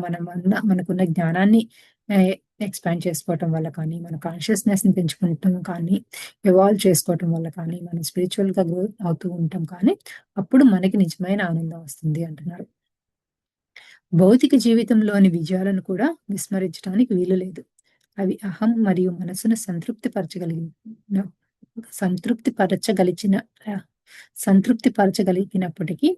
మనకున్న జ్ఞానాన్ని ఆహ్, ఎక్స్‌పాండ్ చేసుకోవటం వల్ల కానీ, మన కాన్షియస్‌నెస్‌ని పెంచుకుంటం కానీ, ఎవాల్వ్ చేసుకోవటం వల్ల కానీ, మనం స్పిరిచ్యువల్‌గా గ్రో అవుతూ ఉంటాం కానీ, అప్పుడు మనకి నిజమైన ఆనందం వస్తుంది అంటున్నారు. భౌతిక జీవితంలోని విజయాలను కూడా విస్మరించడానికి వీలు లేదు. అవి అహం మరియు మనసును సంతృప్తి పరచగలిచిన ఆహ్, సంతృప్తి పరచగలిగినప్పటికీ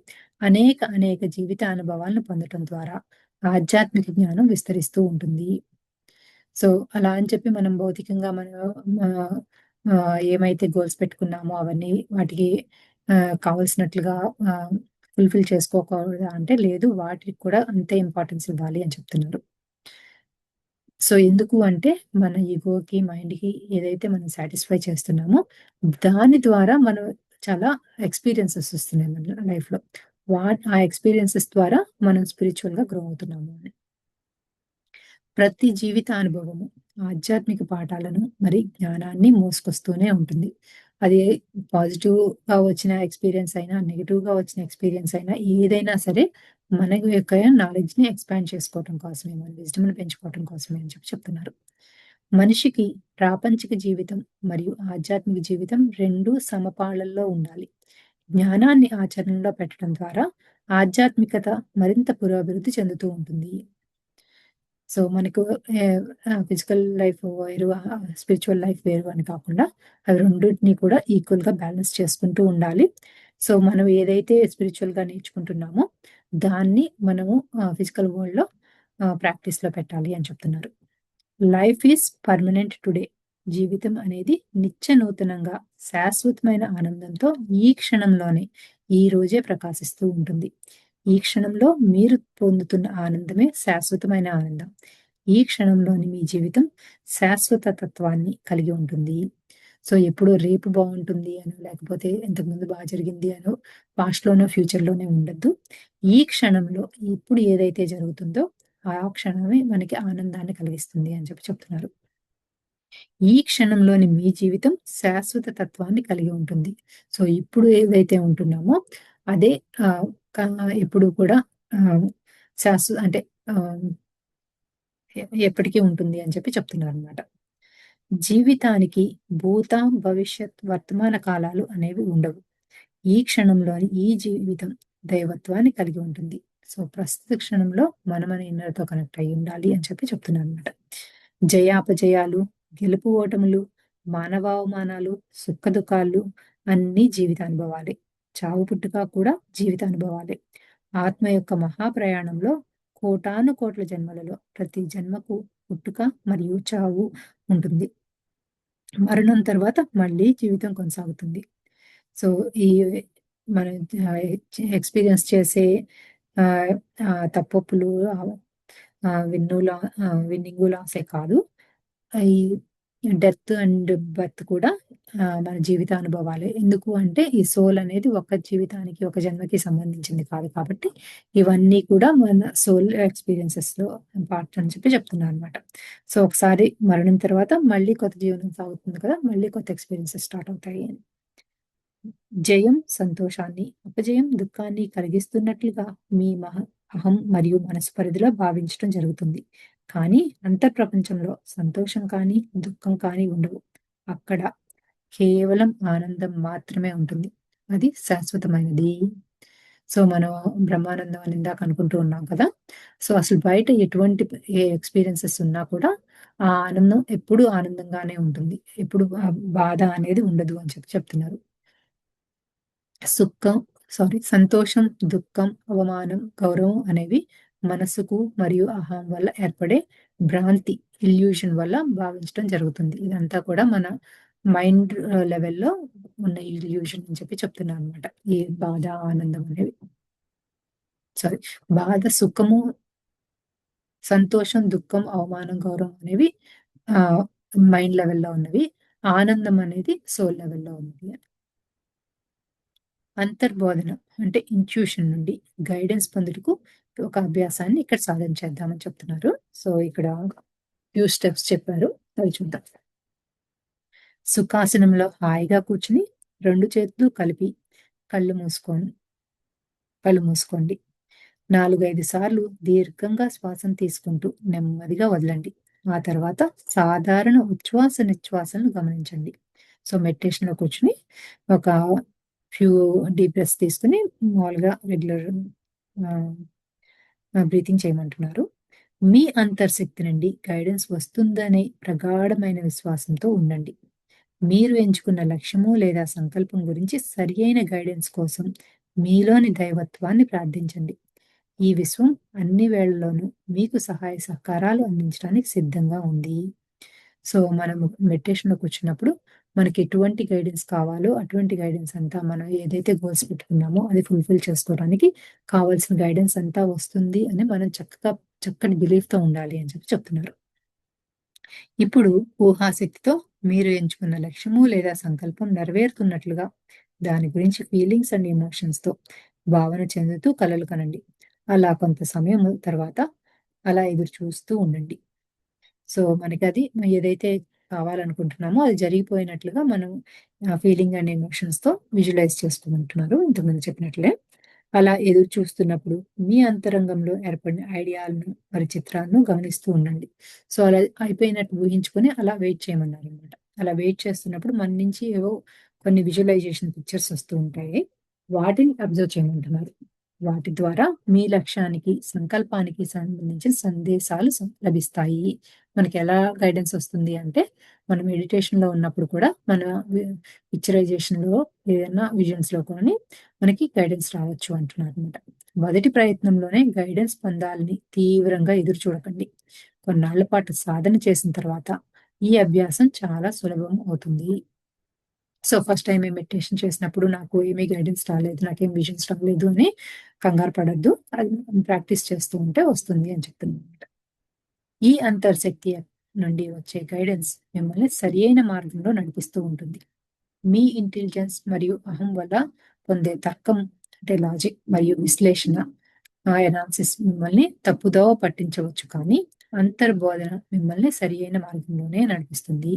అనేక జీవిత అనుభవాలను పొందటం ద్వారా ఆధ్యాత్మిక జ్ఞానం విస్తరిస్తూ ఉంటుంది. సో, అలా అని చెప్పి మనం భౌతికంగా మనం ఆహ్, ఏమైతే గోల్స్ పెట్టుకున్నామో అవన్నీ వాటికి కావాల్సినట్లుగా ఆహ్, ఫుల్‌ఫిల్ చేసుకోకూడదా అంటే లేదు. వాటికి కూడా అంతే ఇంపార్టెన్స్ ఇవ్వాలి అని చెప్తున్నారు. సో, ఎందుకు అంటే మన ఇగోకి, మైండ్‌కి ఏదైతే మనం సాటిస్ఫై చేస్తున్నామో దాని ద్వారా మనం చాలా ఎక్స్‌పీరియన్సెస్ వస్తున్నాయి మన లైఫ్‌లో. ఆ ఎక్స్‌పీరియన్సెస్ ద్వారా మనం స్పిరిచ్యువల్‌గా గ్రో అవుతున్నాము అని. ప్రతి జీవిత అనుభవము ఆధ్యాత్మిక పాఠాలను మరి జ్ఞానాన్ని మోసుకొస్తూనే ఉంటుంది. అది పాజిటివ్‌గా వచ్చిన ఎక్స్‌పీరియన్స్ అయినా, నెగెటివ్‌గా వచ్చిన ఎక్స్‌పీరియన్స్ అయినా ఏదైనా సరే మన యొక్క నాలెడ్జ్‌ని ఎక్స్‌పాండ్ చేసుకోవటం కోసమే, మన విజ్డమ్‌ని పెంచుకోవటం కోసమే అని చెప్తున్నారు. మనిషికి ప్రాపంచిక జీవితం మరియు ఆధ్యాత్మిక జీవితం 2 సమపాళల్లో ఉండాలి. జ్ఞానాన్ని ఆచరణలో పెట్టడం ద్వారా ఆధ్యాత్మికత మరింత పురోభివృద్ధి చెందుతూ ఉంటుంది. సో, మనకు ఫిజికల్ లైఫ్ వేరు, స్పిరిచ్యువల్ లైఫ్ వేరు అని కాకుండా అవి రెండిటిని కూడా ఈక్వల్‌గా బ్యాలెన్స్ చేసుకుంటూ ఉండాలి. సో, మనం ఏదైతే స్పిరిచ్యువల్‌గా నేర్చుకుంటున్నామో దాన్ని మనము ఫిజికల్ వరల్డ్‌లో ప్రాక్టీస్‌లో పెట్టాలి అని చెప్తున్నారు. Life is permanent today. జీవితం అనేది నిత్య నూతనంగా, శాశ్వతమైన ఆనందంతో ఈ క్షణంలోనే, ఈ రోజే ప్రకాశిస్తూ ఉంటుంది. ఈ క్షణంలో మీరు పొందుతున్న ఆనందమే శాశ్వతమైన ఆనందం. ఈ క్షణంలోని మీ జీవితం శాశ్వత తత్వాన్ని కలిగి ఉంటుంది. సో, ఎప్పుడో రేపు బావుంటుంది అనో, లేకపోతే ఇంతకుముందు జరిగింది అనో, పాస్ట్‌లోనో, ఫ్యూచర్‌లోనే ఉండొద్దు. ఈ క్షణంలో ఇప్పుడు ఏదైతే జరుగుతుందో ఆ క్షణమే మనకి ఆనందాన్ని కలిగిస్తుంది అని చెప్తున్నారు. ఈ క్షణంలోని మీ జీవితం శాశ్వత తత్వాన్ని కలిగి ఉంటుంది. సో, ఇప్పుడు ఏదైతే ఉంటున్నామో అదే ఆహ్, క ఎప్పుడు కూడా ఆహ్, అంటే ఆహ్, ఎప్పటికీ ఉంటుంది అని చెప్తున్నారనమాట. జీవితానికి భూత, భవిష్యత్, వర్తమాన కాలాలు అనేవి ఉండవు. ఈ క్షణంలోని ఈ జీవితం దైవత్వాన్ని కలిగి ఉంటుంది. సో, ప్రస్తుత క్షణంలో మన ఇన్నర్‌తో కనెక్ట్ అయ్యి ఉండాలి అని చెప్తున్నానన్నమాట. జయాపజయాలు, గెలుపు ఓటములు, మానవావమానాలు, సుఖదుఖాలు అన్నీ జీవితానుభవాలే. చావు పుట్టుక కూడా జీవితానుభవాలే. ఆత్మ యొక్క మహాప్రయాణంలో కోటాను కోట్ల జన్మలలో ప్రతి జన్మకు పుట్టుక మరియు చావు ఉంటుంది. మరణం తర్వాత మళ్ళీ జీవితం కొనసాగుతుంది. సో, ఈ మనం ఎక్స్‌పీరియన్స్ చేసే ఆహ్, తప్పొప్పులు, విన్నింగు, లాసే కాదు. ఈ డెత్ అండ్ బర్త్ కూడా మన జీవితానుభవాలే. ఎందుకు అంటే ఈ సోల్ అనేది ఒక జీవితానికి, ఒక జన్మకి సంబంధించింది కాదు కాబట్టి, ఇవన్నీ కూడా మన సోల్ ఎక్స్‌పీరియన్సెస్‌లో పార్ట్ అని చెప్తున్నారనమాట. సో, ఒకసారి మరణం తర్వాత మళ్ళీ కొత్త జీవనం సాగుతుంది కదా! మళ్ళీ కొత్త ఎక్స్‌పీరియన్సెస్ స్టార్ట్ అవుతాయి అని. జయం సంతోషాన్ని, అపజయం దుఃఖాన్ని కలిగిస్తున్నట్లుగా మీ అహం మరియు మనసు పరిధిలో భావించటం జరుగుతుంది. కానీ అంతర్ప్రపంచంలో సంతోషం కానీ, దుఃఖం కానీ ఉండవు. అక్కడ కేవలం ఆనందం మాత్రమే ఉంటుంది. అది శాశ్వతమైనది. సో, మనం బ్రహ్మానందం అని ఇందాక అనుకుంటూ ఉన్నాం కదా! సో, అసలు బయట ఎటువంటి ఎక్స్‌పీరియన్సెస్ ఉన్నా కూడా ఆ ఆనందం ఎప్పుడూ ఆనందంగానే ఉంటుంది. ఎప్పుడు బాధ అనేది ఉండదు అని చెప్తున్నారు. సుఖం సంతోషం, దుఃఖం, అవమానం, గౌరవం అనేవి మనసుకు మరియు అహం వల్ల ఏర్పడే భ్రాంతి, ఇల్యూషన్ వల్ల భావించడం జరుగుతుంది. ఇదంతా కూడా మన మైండ్ లెవెల్‌లో ఉన్న ఇల్యూషన్ అని చెప్తున్నానన్నమాట. ఈ బాధ, ఆనందం అనేవి. సారీ, బాధ, సుఖము, సంతోషం, దుఃఖం, అవమానం, గౌరవం అనేవి ఆహ్, మైండ్ లెవెల్‌లో ఉన్నవి. ఆనందం అనేది సోల్ లెవెల్‌లో ఉన్నది. అంతర్బోధన అంటే ఇంట్యూషన్ నుండి గైడెన్స్ పొందుటకు ఒక అభ్యాసాన్ని ఇక్కడ సాధన చేద్దామని చెప్తున్నారు. సో, ఇక్కడ ఫ్యూ స్టెప్స్ చెప్పారు. అవి చూద్దాం. సుఖాసనంలో హాయిగా కూర్చొని 2 చేతులు కలిపి కళ్ళు మూసుకోండి. కళ్ళు మూసుకోండి. 4, 5 సార్లు దీర్ఘంగా శ్వాసను తీసుకుంటూ నెమ్మదిగా వదలండి. ఆ తర్వాత సాధారణ ఉచ్ఛ్వాస, నిశ్వాసాలను గమనించండి. సో, మెడిటేషన్‌లో కూర్చొని ఒక ఫ్యూ డీప్ బ్రెత్స్ తీసుకొని మామూలుగా రెగ్యులర్ ఆహ్, బ్రీతింగ్ చేయమంటున్నారు. మీ అంతర్శక్తి నుండి గైడెన్స్ వస్తుందనే ప్రగాఢమైన విశ్వాసంతో ఉండండి. మీరు ఎంచుకున్న లక్ష్యము లేదా సంకల్పం గురించి సరియైన గైడెన్స్ కోసం మీలోని దైవత్వాన్ని ప్రార్థించండి. ఈ విశ్వం అన్ని వేళల్లోనూ మీకు సహాయ సహకారాలు అందించడానికి సిద్ధంగా ఉంది. సో, మనము మెడిటేషన్‌లో కూర్చున్నప్పుడు మనకి ఎటువంటి గైడెన్స్ కావాలో అటువంటి గైడెన్స్ అంతా మనం ఏదైతే గోల్స్ పెట్టుకున్నామో అది ఫుల్‌ఫిల్ చేసుకోవడానికి కావాల్సిన గైడెన్స్ అంతా వస్తుంది అని మనం చక్కని బిలీఫ్‌తో ఉండాలి అని చెప్తున్నారు. ఇప్పుడు ఊహాశక్తితో మీరు ఎంచుకున్న లక్ష్యము లేదా సంకల్పం నెరవేరుతున్నట్లుగా దాని గురించి ఫీలింగ్స్ అండ్ ఎమోషన్స్‌తో భావన చెందుతూ కలలు కనండి. అలా కొంత సమయం తర్వాత అలా ఎదురు చూస్తూ ఉండండి. సో, మనకది ఏదైతే కావాలనుకుంటున్నామో అది జరిగిపోయినట్లుగా మనం ఫీలింగ్ అండ్ ఎమోషన్స్‌తో విజువలైజ్ చేసుకుంటున్నారు ఇంతకుముందు చెప్పినట్లే. అలా ఎదురు చూస్తున్నప్పుడు మీ అంతరంగంలో ఏర్పడిన ఐడియాలను, మరి చిత్రాలను గమనిస్తూ ఉండండి. సో, అలా అయిపోయినట్టు ఊహించుకొని అలా వెయిట్ చేయమన్నారనమాట. అలా వెయిట్ చేస్తున్నప్పుడు మన నుంచి ఏవో కొన్ని విజువలైజేషన్ పిక్చర్స్ వస్తూ ఉంటాయి. వాటిని అబ్జర్వ్ చేయమంటున్నారు. వాటి ద్వారా మీ లక్ష్యానికి, సంకల్పానికి సంబంధించిన సందేశాలు లభిస్తాయి. మనకెలా గైడెన్స్ వస్తుంది అంటే, మనం మెడిటేషన్‌లో ఉన్నప్పుడు కూడా మన వి పిక్చరైజేషన్‌లో ఏదైనా విజన్స్‌లో కానీ మనకి గైడెన్స్ రావచ్చు అంటున్నారనమాట. మొదటి ప్రయత్నంలోనే గైడెన్స్ పొందాలని తీవ్రంగా ఎదురు చూడకండి. కొన్నాళ్ల పాటు సాధన చేసిన తర్వాత ఈ అభ్యాసం చాలా సులభం అవుతుంది. సో, ఫస్ట్ టైమే మెడిటేషన్ చేసినప్పుడు నాకు ఏమీ గైడెన్స్ రాలేదు, నాకేం విజన్స్ రాలేదు అని కంగారు పడొద్దు. అది ప్రాక్టీస్ చేస్తూ ఉంటే వస్తుంది అని చెప్తున్నానన్నమాట. ఈ అంతర్శక్తి నుండి వచ్చే గైడెన్స్ మిమ్మల్ని సరియైన మార్గంలో నడిపిస్తూ ఉంటుంది. మీ ఇంటెలిజెన్స్ మరియు అహం వల్ల పొందే తర్కం అంటే లాజిక్ మరియు విశ్లేషణ అనాలిసిస్ మిమ్మల్ని తప్పుదోవ పట్టించవచ్చు కానీ అంతర్బోధన మిమ్మల్ని సరియైన మార్గంలోనే నడిపిస్తుంది.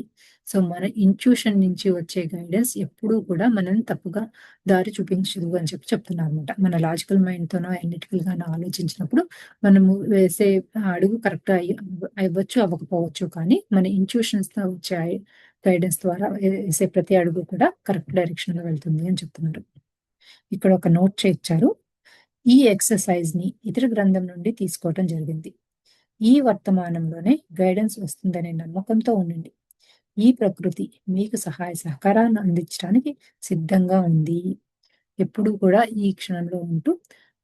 సో మన ఇంట్యూషన్ నుంచి వచ్చే గైడెన్స్ ఎప్పుడూ కూడా మనల్ని తప్పుగా దారి చూపించదు అని చెప్తున్నారు అనమాట. మన లాజికల్ మైండ్‌తోనో అనలిటికల్ గానో ఆలోచించినప్పుడు మనము వేసే అడుగు కరెక్ట్ అవ్వచ్చు, అవ్వకపోవచ్చు. కానీ మన ఇంట్యూషన్స్‌తో వచ్చే గైడెన్స్ ద్వారా వేసే ప్రతి అడుగు కూడా కరెక్ట్ డైరెక్షన్‌లో వెళ్తుంది అని చెప్తున్నారు. ఇక్కడ ఒక నోట్ ఇచ్చారు. ఈ ఎక్సర్‌సైజ్‌ని ఇతర గ్రంథం నుండి తీసుకోవటం జరిగింది. ఈ వర్తమానంలోనే గైడెన్స్ వస్తుందనే నమ్మకంతో ఉండండి. ఈ ప్రకృతి మీకు సహాయ సహకారాన్ని అందించడానికి సిద్ధంగా ఉంది. ఎప్పుడూ కూడా ఈ క్షణంలో ఉంటూ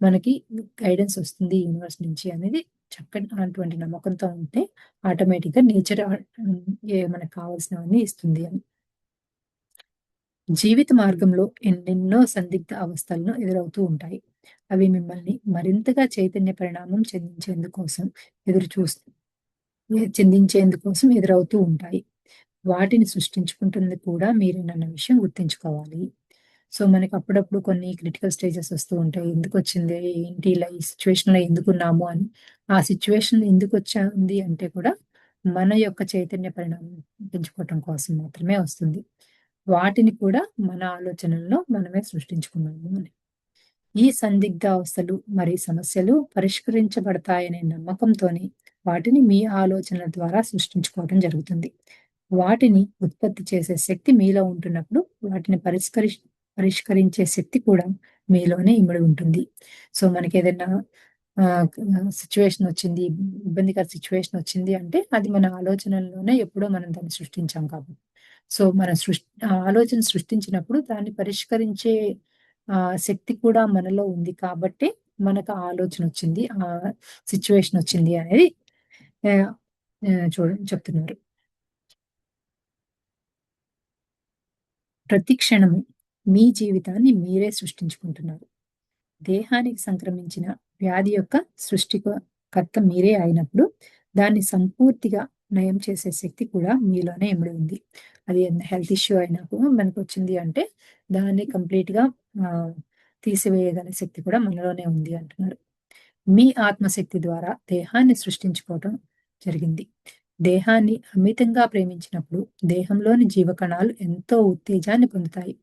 మనకి గైడెన్స్ వస్తుంది యూనివర్స్ నుంచి అనేది చక్కని అటువంటి నమ్మకంతో ఉంటే ఆటోమేటిక్‌గా నేచర్ మనకు కావాల్సినవన్నీ ఇస్తుంది అని. జీవిత మార్గంలో ఎన్నెన్నో సందిగ్ధ అవస్థలను ఎదురవుతూ ఉంటాయి. అవి మిమ్మల్ని మరింతగా చైతన్య పరిణామం ఎదురు చూస్తూ చెందించేందుకోసం ఎదురవుతూ ఉంటాయి. వాటిని సృష్టించుకుంటుంది కూడా మీరేనన్న విషయం గుర్తుంచుకోవాలి. సో, మనకి అప్పుడప్పుడు కొన్ని క్రిటికల్ స్టేజెస్ వస్తూ ఉంటాయి. ఎందుకొచ్చింది? ఏంటి ఇలా ఈ సిట్యుయేషన్‌లో ఎందుకున్నాము అని. ఆ సిట్యుయేషన్ ఎందుకొచ్చింది అంటే కూడా మన యొక్క చైతన్య పరిణామం పెంచుకోవటం కోసం మాత్రమే వస్తుంది. వాటిని కూడా మన ఆలోచనల్లో మనమే సృష్టించుకున్నాము అని. ఈ సందిగ్ధ అవస్థలు మరి సమస్యలు పరిష్కరించబడతాయనే నమ్మకంతోనే వాటిని మీ ఆలోచనల ద్వారా సృష్టించుకోవడం జరుగుతుంది. వాటిని ఉత్పత్తి చేసే శక్తి మీలో ఉంటున్నప్పుడు వాటిని పరిష్కరించే శక్తి కూడా మీలోనే ఇమిడి ఉంటుంది. సో, మనకేదైనా సిట్యుయేషన్ వచ్చింది, ఇబ్బందికర సిట్యుయేషన్ వచ్చింది అంటే అది మన ఆలోచనల్లోనే ఎప్పుడో మనం దాన్ని సృష్టించాం కాబట్టి. సో, మన ఆలోచన సృష్టించినప్పుడు దాన్ని పరిష్కరించే శక్తి కూడా మనలో ఉంది కాబట్టే మనకు ఆ ఆలోచనొచ్చింది. సిట్యుయేషనొచ్చింది అనేది ఆహ్, చెప్తున్నారు. ప్రతి క్షణము మీ జీవితాన్ని మీరే సృష్టించుకుంటున్నారు. దేహానికి సంక్రమించిన వ్యాధి యొక్క కర్త మీరే అయినప్పుడు, దాన్ని సంపూర్తిగా నయం చేసే శక్తి కూడా మీలోనే ఇమిడి ఉంది. అది హెల్త్ ఇష్యూ అయినా కూడా మనకొచ్చింది అంటే, దాన్ని కంప్లీట్‌గా ఆహ్, తీసివేయగల శక్తి కూడా మనలోనే ఉంది అంటున్నారు. మీ ఆత్మశక్తి ద్వారా దేహాన్ని సృష్టించుకోవటం జరిగింది. దేహాన్ని అమితంగా ప్రేమించినప్పుడు దేహంలోని జీవకణాలు ఎంతో ఉత్తేజాన్ని పొందుతాయి.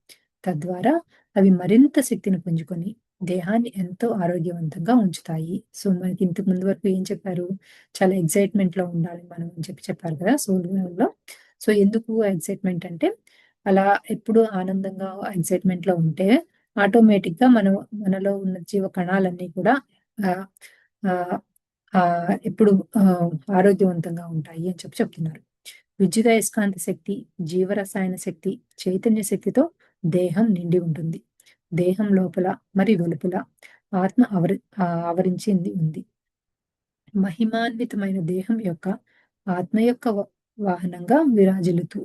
తద్వారా అవి మరింత శక్తిని పుంజుకొని దేహాన్ని ఎంతో ఆరోగ్యవంతంగా ఉంచుతాయి. సో, మనకి ఇంతకు ముందు వరకు ఏం చెప్పారు? చాలా ఎక్సైట్‌మెంట్‌లో ఉండాలి మనం అని చెప్పారు కదా! సోల్ లెవెల్‌లో. సో, ఎందుకు ఎక్సైట్‌మెంట్ అంటే, అలా ఎప్పుడూ ఆనందంగా ఎక్సైట్‌మెంట్‌లో ఉంటే ఆటోమేటిక్‌గా మనలో ఉన్న జీవ కణాలన్నీ కూడా ఆహ్, ఆహ్, ఎప్పుడు ఆరోగ్యవంతంగా ఉంటాయి అని చెప్తున్నారు. విద్యుదయస్కాంత శక్తి, జీవరసాయన శక్తి, చైతన్య శక్తితో దేహం నిండి ఉంటుంది. దేహం లోపల మరి వెలుపల ఆత్మ ఆవరించింది ఉంది. మహిమాన్వితమైన దేహం యొక్క ఆత్మ యొక్క వాహనంగా విరాజిల్లుతూ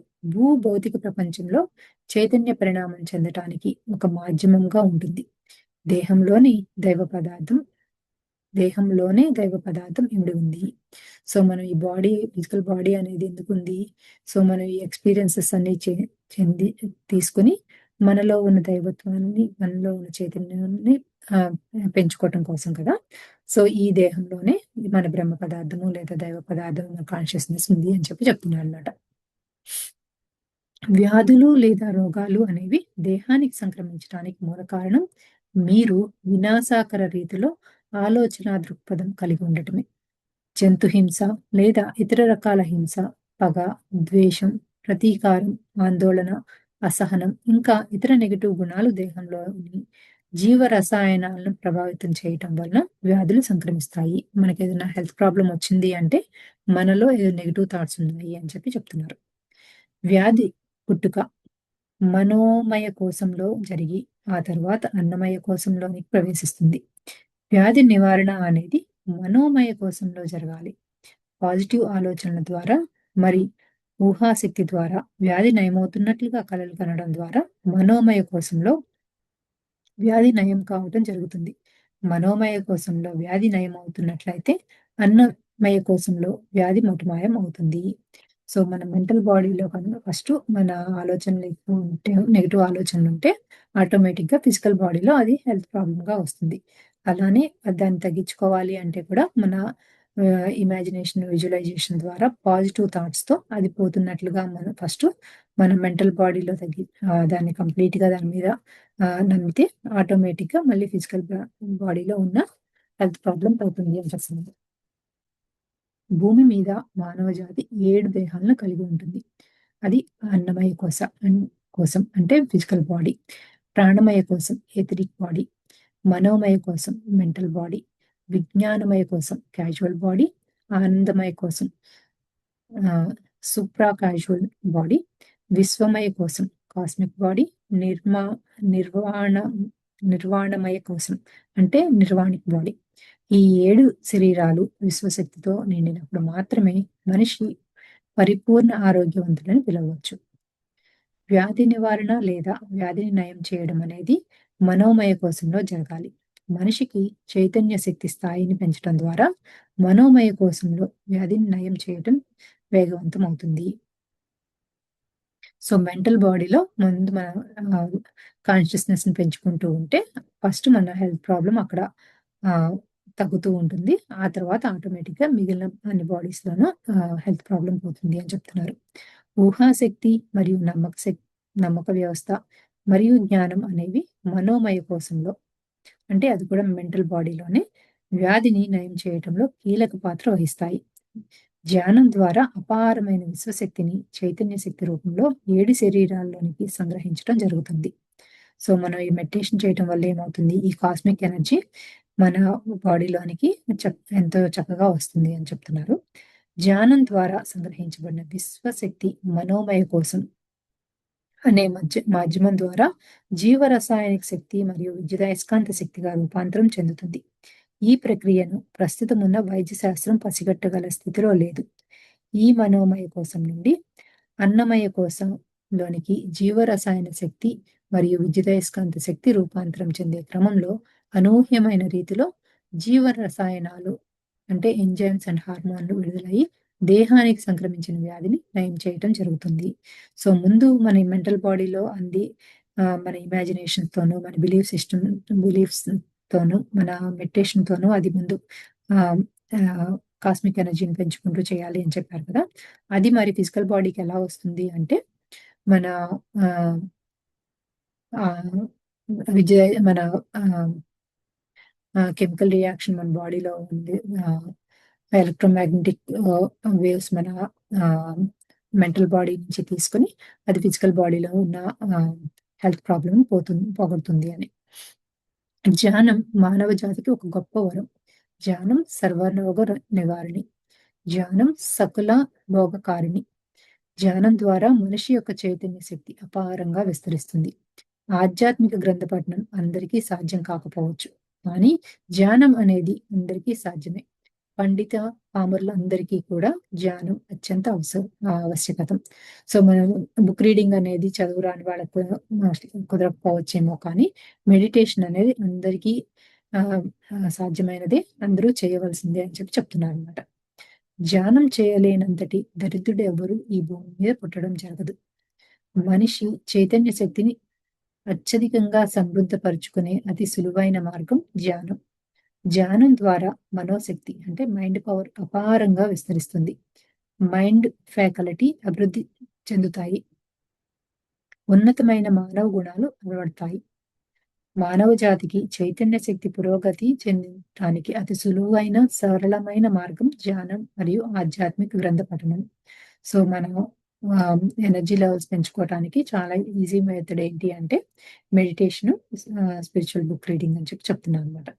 భౌతిక ప్రపంచంలో చైతన్య పరిణామం చెందటానికి ఒక మాధ్యమంగా ఉంటుంది. దేహంలోని దైవ పదార్థం దైవ పదార్థం ఇమిడి ఉంది. సో, మనం ఈ ఫిజికల్ బాడీ అనేది ఎందుకుంది? సో, మనం ఈ ఎక్స్‌పీరియన్సెస్ అన్నీ చెంది తీసుకొని మనలో ఉన్న దైవత్వాన్ని, మనలో ఉన్న చైతన్యాన్ని పెంచుకోవటం కోసం కదా. సో ఈ దేహంలోనే మన బ్రహ్మ పదార్థము లేదా దైవ పదార్థం కాన్షియస్నెస్ ఉంది అని చెప్పి చెప్తున్నారు అనమాట. వ్యాధులు లేదా రోగాలు అనేవి దేహానికి సంక్రమించడానికి మూల కారణం మీరు వినాశకర రీతిలో ఆలోచన దృక్పథం కలిగి ఉండటమే. జంతు హింస లేదా ఇతర రకాల హింస, పగ, ద్వేషం, ప్రతీకారం, ఆందోళన, అసహనం ఇంకా ఇతర నెగటివ్ గుణాలు దేహంలోని జీవ రసాయనాలను ప్రభావితం చేయటం వలన వ్యాధులు సంక్రమిస్తాయి. మనకి ఏదైనా హెల్త్ ప్రాబ్లం వచ్చింది అంటే మనలో ఏదో నెగటివ్ థాట్స్ ఉన్నాయి అని చెప్పి చెప్తున్నారు. వ్యాధి పుట్టుక మనోమయ కోశంలో జరిగి ఆ తర్వాత అన్నమయ కోశంలోనికి ప్రవేశిస్తుంది. వ్యాధి నివారణ అనేది మనోమయ కోశంలో జరగాలి. పాజిటివ్ ఆలోచనల ద్వారా మరి ఊహాశక్తి ద్వారా వ్యాధి నయమవుతున్నట్లుగా కలలు కనడం ద్వారా మనోమయ కోశంలో వ్యాధి నయం కావటం జరుగుతుంది. మనోమయ కోశంలో వ్యాధి నయం అవుతున్నట్లయితే అన్నమయ కోశంలో వ్యాధి మటుమాయం అవుతుంది. సో మన మెంటల్ బాడీలో కనుక ఫస్ట్ మన ఆలోచనలు ఎక్కువ ఉంటే నెగటివ్ ఆలోచనలు ఉంటే ఆటోమేటిక్గా ఫిజికల్ బాడీలో అది హెల్త్ ప్రాబ్లమ్గా వస్తుంది. అలానే దాన్ని తగ్గించుకోవాలి అంటే కూడా మన ఇమాజినేషన్ విజువలైజేషన్ ద్వారా పాజిటివ్ థాట్స్తో అది పోతున్నట్లుగా మనం ఫస్ట్ మన మెంటల్ బాడీలో దాన్ని కంప్లీట్గా దాని మీద నమ్మితే ఆటోమేటిక్గా మళ్ళీ ఫిజికల్ బాడీలో ఉన్న హెల్త్ ప్రాబ్లం అవుతుంది అని చెప్తున్నారు. భూమి మీద మానవ జాతి 7 దేహాలను కలిగి ఉంటుంది. అది అన్నమయ కోసం అంటే ఫిజికల్ బాడీ, ప్రాణమయ కోసం ఎథరిక్ బాడీ, మనోమయ కోసం మెంటల్ బాడీ, విజ్ఞానమయ కోసం క్యాజువల్ బాడీ, ఆనందమయ కోసం సూప్రా క్యాజువల్ బాడీ, విశ్వమయ కోసం కాస్మిక్ బాడీ, నిర్వాణ నిర్వాణమయ కోసం అంటే నిర్వాణిక్ బాడీ. ఈ 7 శరీరాలు విశ్వశక్తితో నిండినప్పుడు మాత్రమే మనిషి పరిపూర్ణ ఆరోగ్యవంతుడని పిలవచ్చు. వ్యాధి నివారణ లేదా వ్యాధిని నయం చేయడం అనేది మనోమయ కోశంలో జరగాలి. మనిషికి చైతన్య శక్తి స్థాయిని పెంచడం ద్వారా మనోమయ కోశంలో వ్యాధిని నయం చేయడం వేగవంతం అవుతుంది. సో మెంటల్ బాడీలో ముందు మన కాన్షియస్నెస్ని పెంచుకుంటూ ఉంటే ఫస్ట్ మన హెల్త్ ప్రాబ్లం అక్కడ తగ్గుతూ ఉంటుంది. ఆ తర్వాత ఆటోమేటిక్గా మిగిలిన అన్ని బాడీస్లోనూ హెల్త్ ప్రాబ్లం పోతుంది అని చెప్తున్నారు. ఊహాశక్తి మరియు నమ్మక వ్యవస్థ మరియు జ్ఞానం అనేవి మనోమయ కోశంలో అంటే అది కూడా మెంటల్ బాడీలోనే వ్యాధిని నయం చేయటంలో కీలక పాత్ర వహిస్తాయి. ధ్యానం ద్వారా అపారమైన విశ్వశక్తిని చైతన్య శక్తి రూపంలో 7 శరీరాల్లోనికి సంగ్రహించడం జరుగుతుంది. సో మనం ఈ మెడిటేషన్ చేయటం వల్ల ఏమవుతుంది, ఈ కాస్మిక్ ఎనర్జీ మన బాడీలోనికి ఎంతో చక్కగా వస్తుంది అని చెప్తున్నారు. ధ్యానం ద్వారా సంగ్రహించబడిన విశ్వశక్తి మనోమయ కోసం అనే మాధ్యమం ద్వారా జీవరసాయనిక శక్తి మరియు విద్యుదయస్కాంత శక్తిగా రూపాంతరం చెందుతుంది. ఈ ప్రక్రియను ప్రస్తుతం ఉన్న వైద్య శాస్త్రం పసిగట్టగల స్థితిలో లేదు. ఈ మనోమయ కోశం నుండి అన్నమయ కోశంలోనికి జీవరసాయన శక్తి మరియు విద్యుదయస్కాంత శక్తి రూపాంతరం చెందే క్రమంలో అనూహ్యమైన రీతిలో జీవ రసాయనాలు అంటే ఎంజైమ్స్ అండ్ హార్మోన్లు విడుదలయ్యి దేహానికి సంక్రమించిన వ్యాధిని నయం చేయటం జరుగుతుంది. సో ముందు మన మెంటల్ బాడీలో అంది మన ఇమాజినేషన్తోనూ మన బిలీఫ్స్తోనూ మన మెడిటేషన్తోనూ అది ముందు కాస్మిక్ ఎనర్జీని పెంచుకుంటూ చేయాలి అని చెప్పారు కదా. అది మరి ఫిజికల్ బాడీకి ఎలా వస్తుంది అంటే మన మన కెమికల్ రియాక్షన్ మన బాడీలో ఉంది. ఎలక్ట్రోమాగ్నెటిక్ వేవ్స్ మన మెంటల్ బాడీ నుంచి తీసుకొని అది ఫిజికల్ బాడీలో ఉన్న హెల్త్ ప్రాబ్లం పోగొడుతుంది అని. ధ్యానం మానవ జాతికి ఒక గొప్ప వరం. ధ్యానం సర్వరోగ నివారణి, ధ్యానం సకల భోగకారిణి. ధ్యానం ద్వారా మనిషి యొక్క చైతన్య శక్తి అపారంగా విస్తరిస్తుంది. ఆధ్యాత్మిక గ్రంథ పఠనం అందరికీ సాధ్యం కాకపోవచ్చు, కానీ ధ్యానం అనేది అందరికీ సాధ్యమే. పండిత పామరులందరికీ కూడా ధ్యానం అత్యంత ఆవశ్యకతం. సో మనం బుక్ రీడింగ్ అనేది చదువు రాని వాళ్ళకు కుదరకపోవచ్చేమో, కానీ మెడిటేషన్ అనేది అందరికీ సాధ్యమైనదే, అందరూ చేయవలసిందే అని చెప్పి చెప్తున్నారు అనమాట. ధ్యానం చేయలేనంతటి దరిద్రుడు ఎవరు ఈ భూమి మీద పుట్టడం జరగదు. మనిషి చైతన్య శక్తిని అత్యధికంగా సమృద్ధపరుచుకునే అతి సులువైన మార్గం ధ్యానం. ధ్యానం ద్వారా మనోశక్తి అంటే మైండ్ పవర్ అపారంగా విస్తరిస్తుంది. మైండ్ ఫ్యాకల్టీ అభివృద్ధి చెందుతాయి. ఉన్నతమైన మానవ గుణాలు అలవడతాయి. మానవ జాతికి చైతన్య శక్తి పురోగతి చెందడానికి అతి సులువైన, సరళమైన మార్గం ధ్యానం మరియు ఆధ్యాత్మిక గ్రంథ పఠనం. సో, మనము ఎనర్జీ లెవెల్స్ పెంచుకోవటానికి చాలా ఈజీ మెథడ్ ఏంటి అంటే మెడిటేషన్, స్పిరిచువల్ బుక్ రీడింగ్ అని చెప్తున్నాను అనమాట.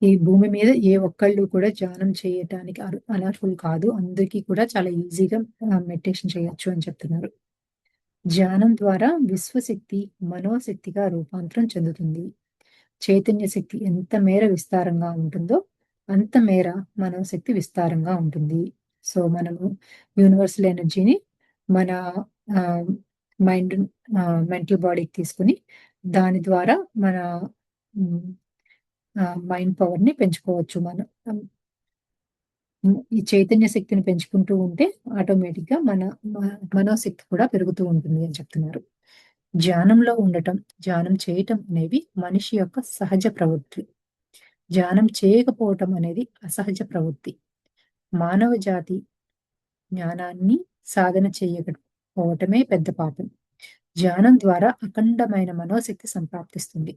ఈ భూమి మీద ఏ ఒక్కళ్ళు కూడా ధ్యానం చేయటానికి అనర్హులు కాదు. అందరికీ కూడా చాలా ఈజీగా మెడిటేషన్ చేయొచ్చు అని చెప్తున్నారు. ధ్యానం ద్వారా విశ్వశక్తి మనోశక్తిగా రూపాంతరం చెందుతుంది. చైతన్య శక్తి ఎంత మేర విస్తారంగా ఉంటుందో అంత మేర మనోశక్తి విస్తారంగా ఉంటుంది. సో, మనము యూనివర్సల్ ఎనర్జీని మన మైండ్ మెంటల్ బాడీకి తీసుకుని దాని ద్వారా మన మైండ్ పవర్‌ని పెంచుకోవచ్చు మనం. ఈ చైతన్య శక్తిని పెంచుకుంటూ ఉంటే ఆటోమేటిక్‌గా మనోశక్తి కూడా పెరుగుతూ ఉంటుంది అని చెప్తున్నారు. ధ్యానంలో ఉండటం, ధ్యానం చేయటం అనేవి మనిషి యొక్క సహజ ప్రవృత్తి. ధ్యానం చేయకపోవటం అనేది అసహజ ప్రవృత్తి. మానవ జాతి జ్ఞానాన్ని సాధన చేయకపోవటమే పెద్ద పాపం. ధ్యానం ద్వారా అఖండమైన మనోశక్తి సంప్రాప్తిస్తుంది.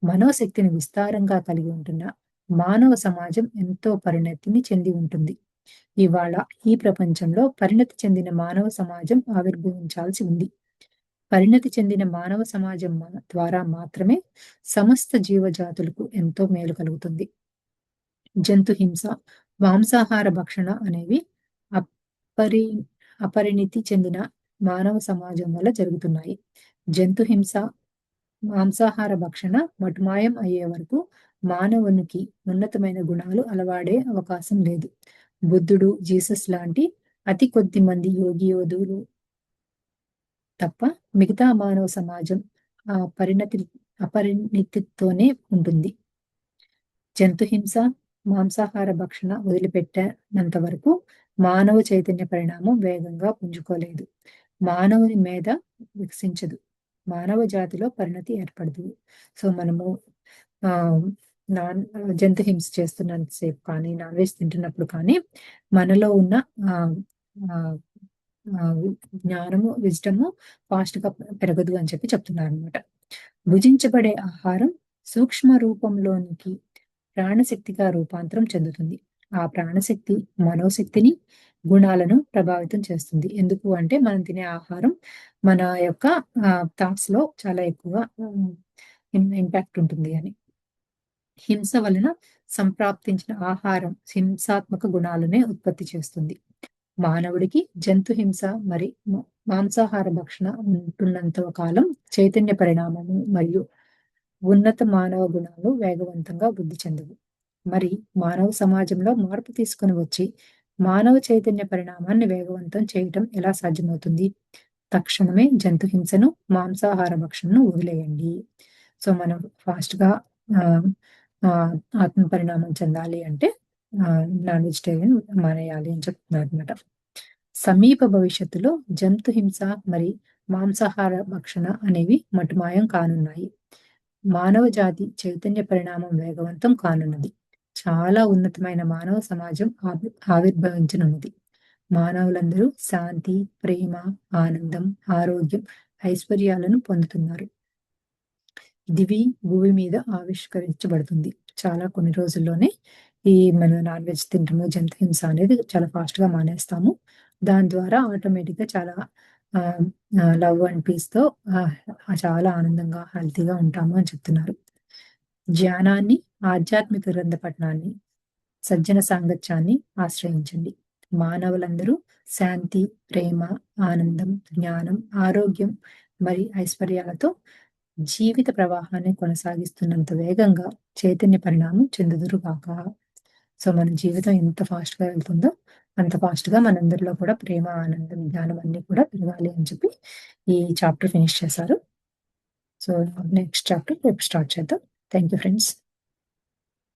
మనోశక్తిని విస్తారంగా కలిగి ఉంటున్న మానవ సమాజం ఎంతో పరిణతిని చెంది ఉంటుంది. ఇవాళ ఈ ప్రపంచంలో పరిణతి చెందిన మానవ సమాజం ఆవిర్భవించాల్సి ఉంది. పరిణతి చెందిన మానవ సమాజం ద్వారా మాత్రమే సమస్త జీవజాతులకు ఎంతో మేలు కలుగుతుంది. జంతు హింస, మాంసాహార భక్షణ అనేవి అపరి అపరిణితి చెందిన మానవ సమాజం వల్ల జరుగుతున్నాయి. జంతు హింస, మాంసాహార భక్షణ మటుమాయం అయ్యే వరకు మానవునికి ఉన్నతమైన గుణాలు అలవాడే అవకాశం లేదు. బుద్ధుడు, జీసస్ లాంటి అతి కొద్ది మంది యోగి యోధులు తప్ప మిగతా మానవ సమాజం అపరిణితితోనే ఉంటుంది. జంతు హింస, మాంసాహార భక్షణ వదిలిపెట్టినంత వరకు మానవ చైతన్య పరిణామం వేగంగా పుంజుకోలేదు. మానవుని మీద వికసించదు. మానవ జాతిలో పరిణతి ఏర్పడదు. సో, మనము నాన్ జంతు హింస చేస్తున్నంత సేపు కానీ, నాన్ వెజ్ తింటున్నప్పుడు కానీ మనలో ఉన్న జ్ఞానము, విజ్డము ఫాస్ట్‌గా పెరగదు అని చెప్తున్నారనమాట. భుజించబడే ఆహారం సూక్ష్మ రూపంలోనికి ప్రాణశక్తిగా రూపాంతరం చెందుతుంది. ఆ ప్రాణశక్తి మనోశక్తిని, గుణాలను ప్రభావితం చేస్తుంది. ఎందుకు అంటే మనం తినే ఆహారం మన యొక్క థాట్స్‌లో చాలా ఎక్కువగా ఇంపాక్ట్ ఉంటుంది అని. హింస వలన సంప్రాప్తించిన ఆహారం హింసాత్మక గుణాలనే ఉత్పత్తి చేస్తుంది. మానవుడికి జంతు హింస మరి మాంసాహార భక్షణ ఉంటున్నంత కాలం చైతన్య పరిణామము మరియు ఉన్నత మానవ గుణాలు వేగవంతంగా వృద్ధి చెందవు. మరి మానవ సమాజంలో మార్పు తీసుకొని వచ్చి మానవ చైతన్య పరిణామాన్ని వేగవంతం చేయటం ఎలా సాధ్యమవుతుంది? తక్షణమే జంతు హింసను, మాంసాహార భక్షణను వదిలేయండి. సో, మనం ఫాస్ట్‌గా ఆత్మ పరిణామం చెందాలి అంటే నాన్ వెజిటేరియన్ మానేయాలి అని చెప్తున్నారనమాట. సమీప భవిష్యత్తులో జంతు హింస మరి మాంసాహార భక్షణ అనేవి మటుమాయం కానున్నాయి. మానవ జాతి చైతన్య పరిణామం వేగవంతం కానున్నది. చాలా ఉన్నతమైన మానవ సమాజం ఆవిర్భవించనున్నది. మానవులందరూ శాంతి, ప్రేమ, ఆనందం, ఆరోగ్యం, ఐశ్వర్యాలను పొందుతున్నారు. దివి భూమి మీద ఆవిష్కరించబడుతుంది. చాలా కొన్ని రోజుల్లోనే మనం నాన్ వెజ్ తింటము, జంతు హింస అనేది చాలా ఫాస్ట్‌గా మానేస్తాము. దాని ద్వారా ఆటోమేటిక్‌గా చాలా లవ్ అండ్ పీస్‌తో చాలా ఆనందంగా, హెల్తీగా ఉంటాము అని చెప్తున్నారు. ధ్యానాన్ని, ఆధ్యాత్మిక గ్రంథ పఠనాన్ని, సజ్జన సాంగత్యాన్ని ఆశ్రయించండి. మానవులందరూ శాంతి, ప్రేమ, ఆనందం, జ్ఞానం, ఆరోగ్యం మరి ఐశ్వర్యాలతో జీవిత ప్రవాహాన్ని కొనసాగిస్తున్నంత వేగంగా చైతన్య పరిణామం చెందుదురుగాక. సో, మన జీవితం ఎంత ఫాస్ట్‌గా వెళ్తుందో అంత ఫాస్ట్‌గా మనందరిలో కూడా ప్రేమ, ఆనందం, జ్ఞానం అన్నీ కూడా పెరగాలి అని చెప్పి ఈ చాప్టర్ ఫినిష్ చేశారు. సో, నెక్స్ట్ చాప్టర్ రేపు స్టార్ట్ చేద్దాం. Thank you friends.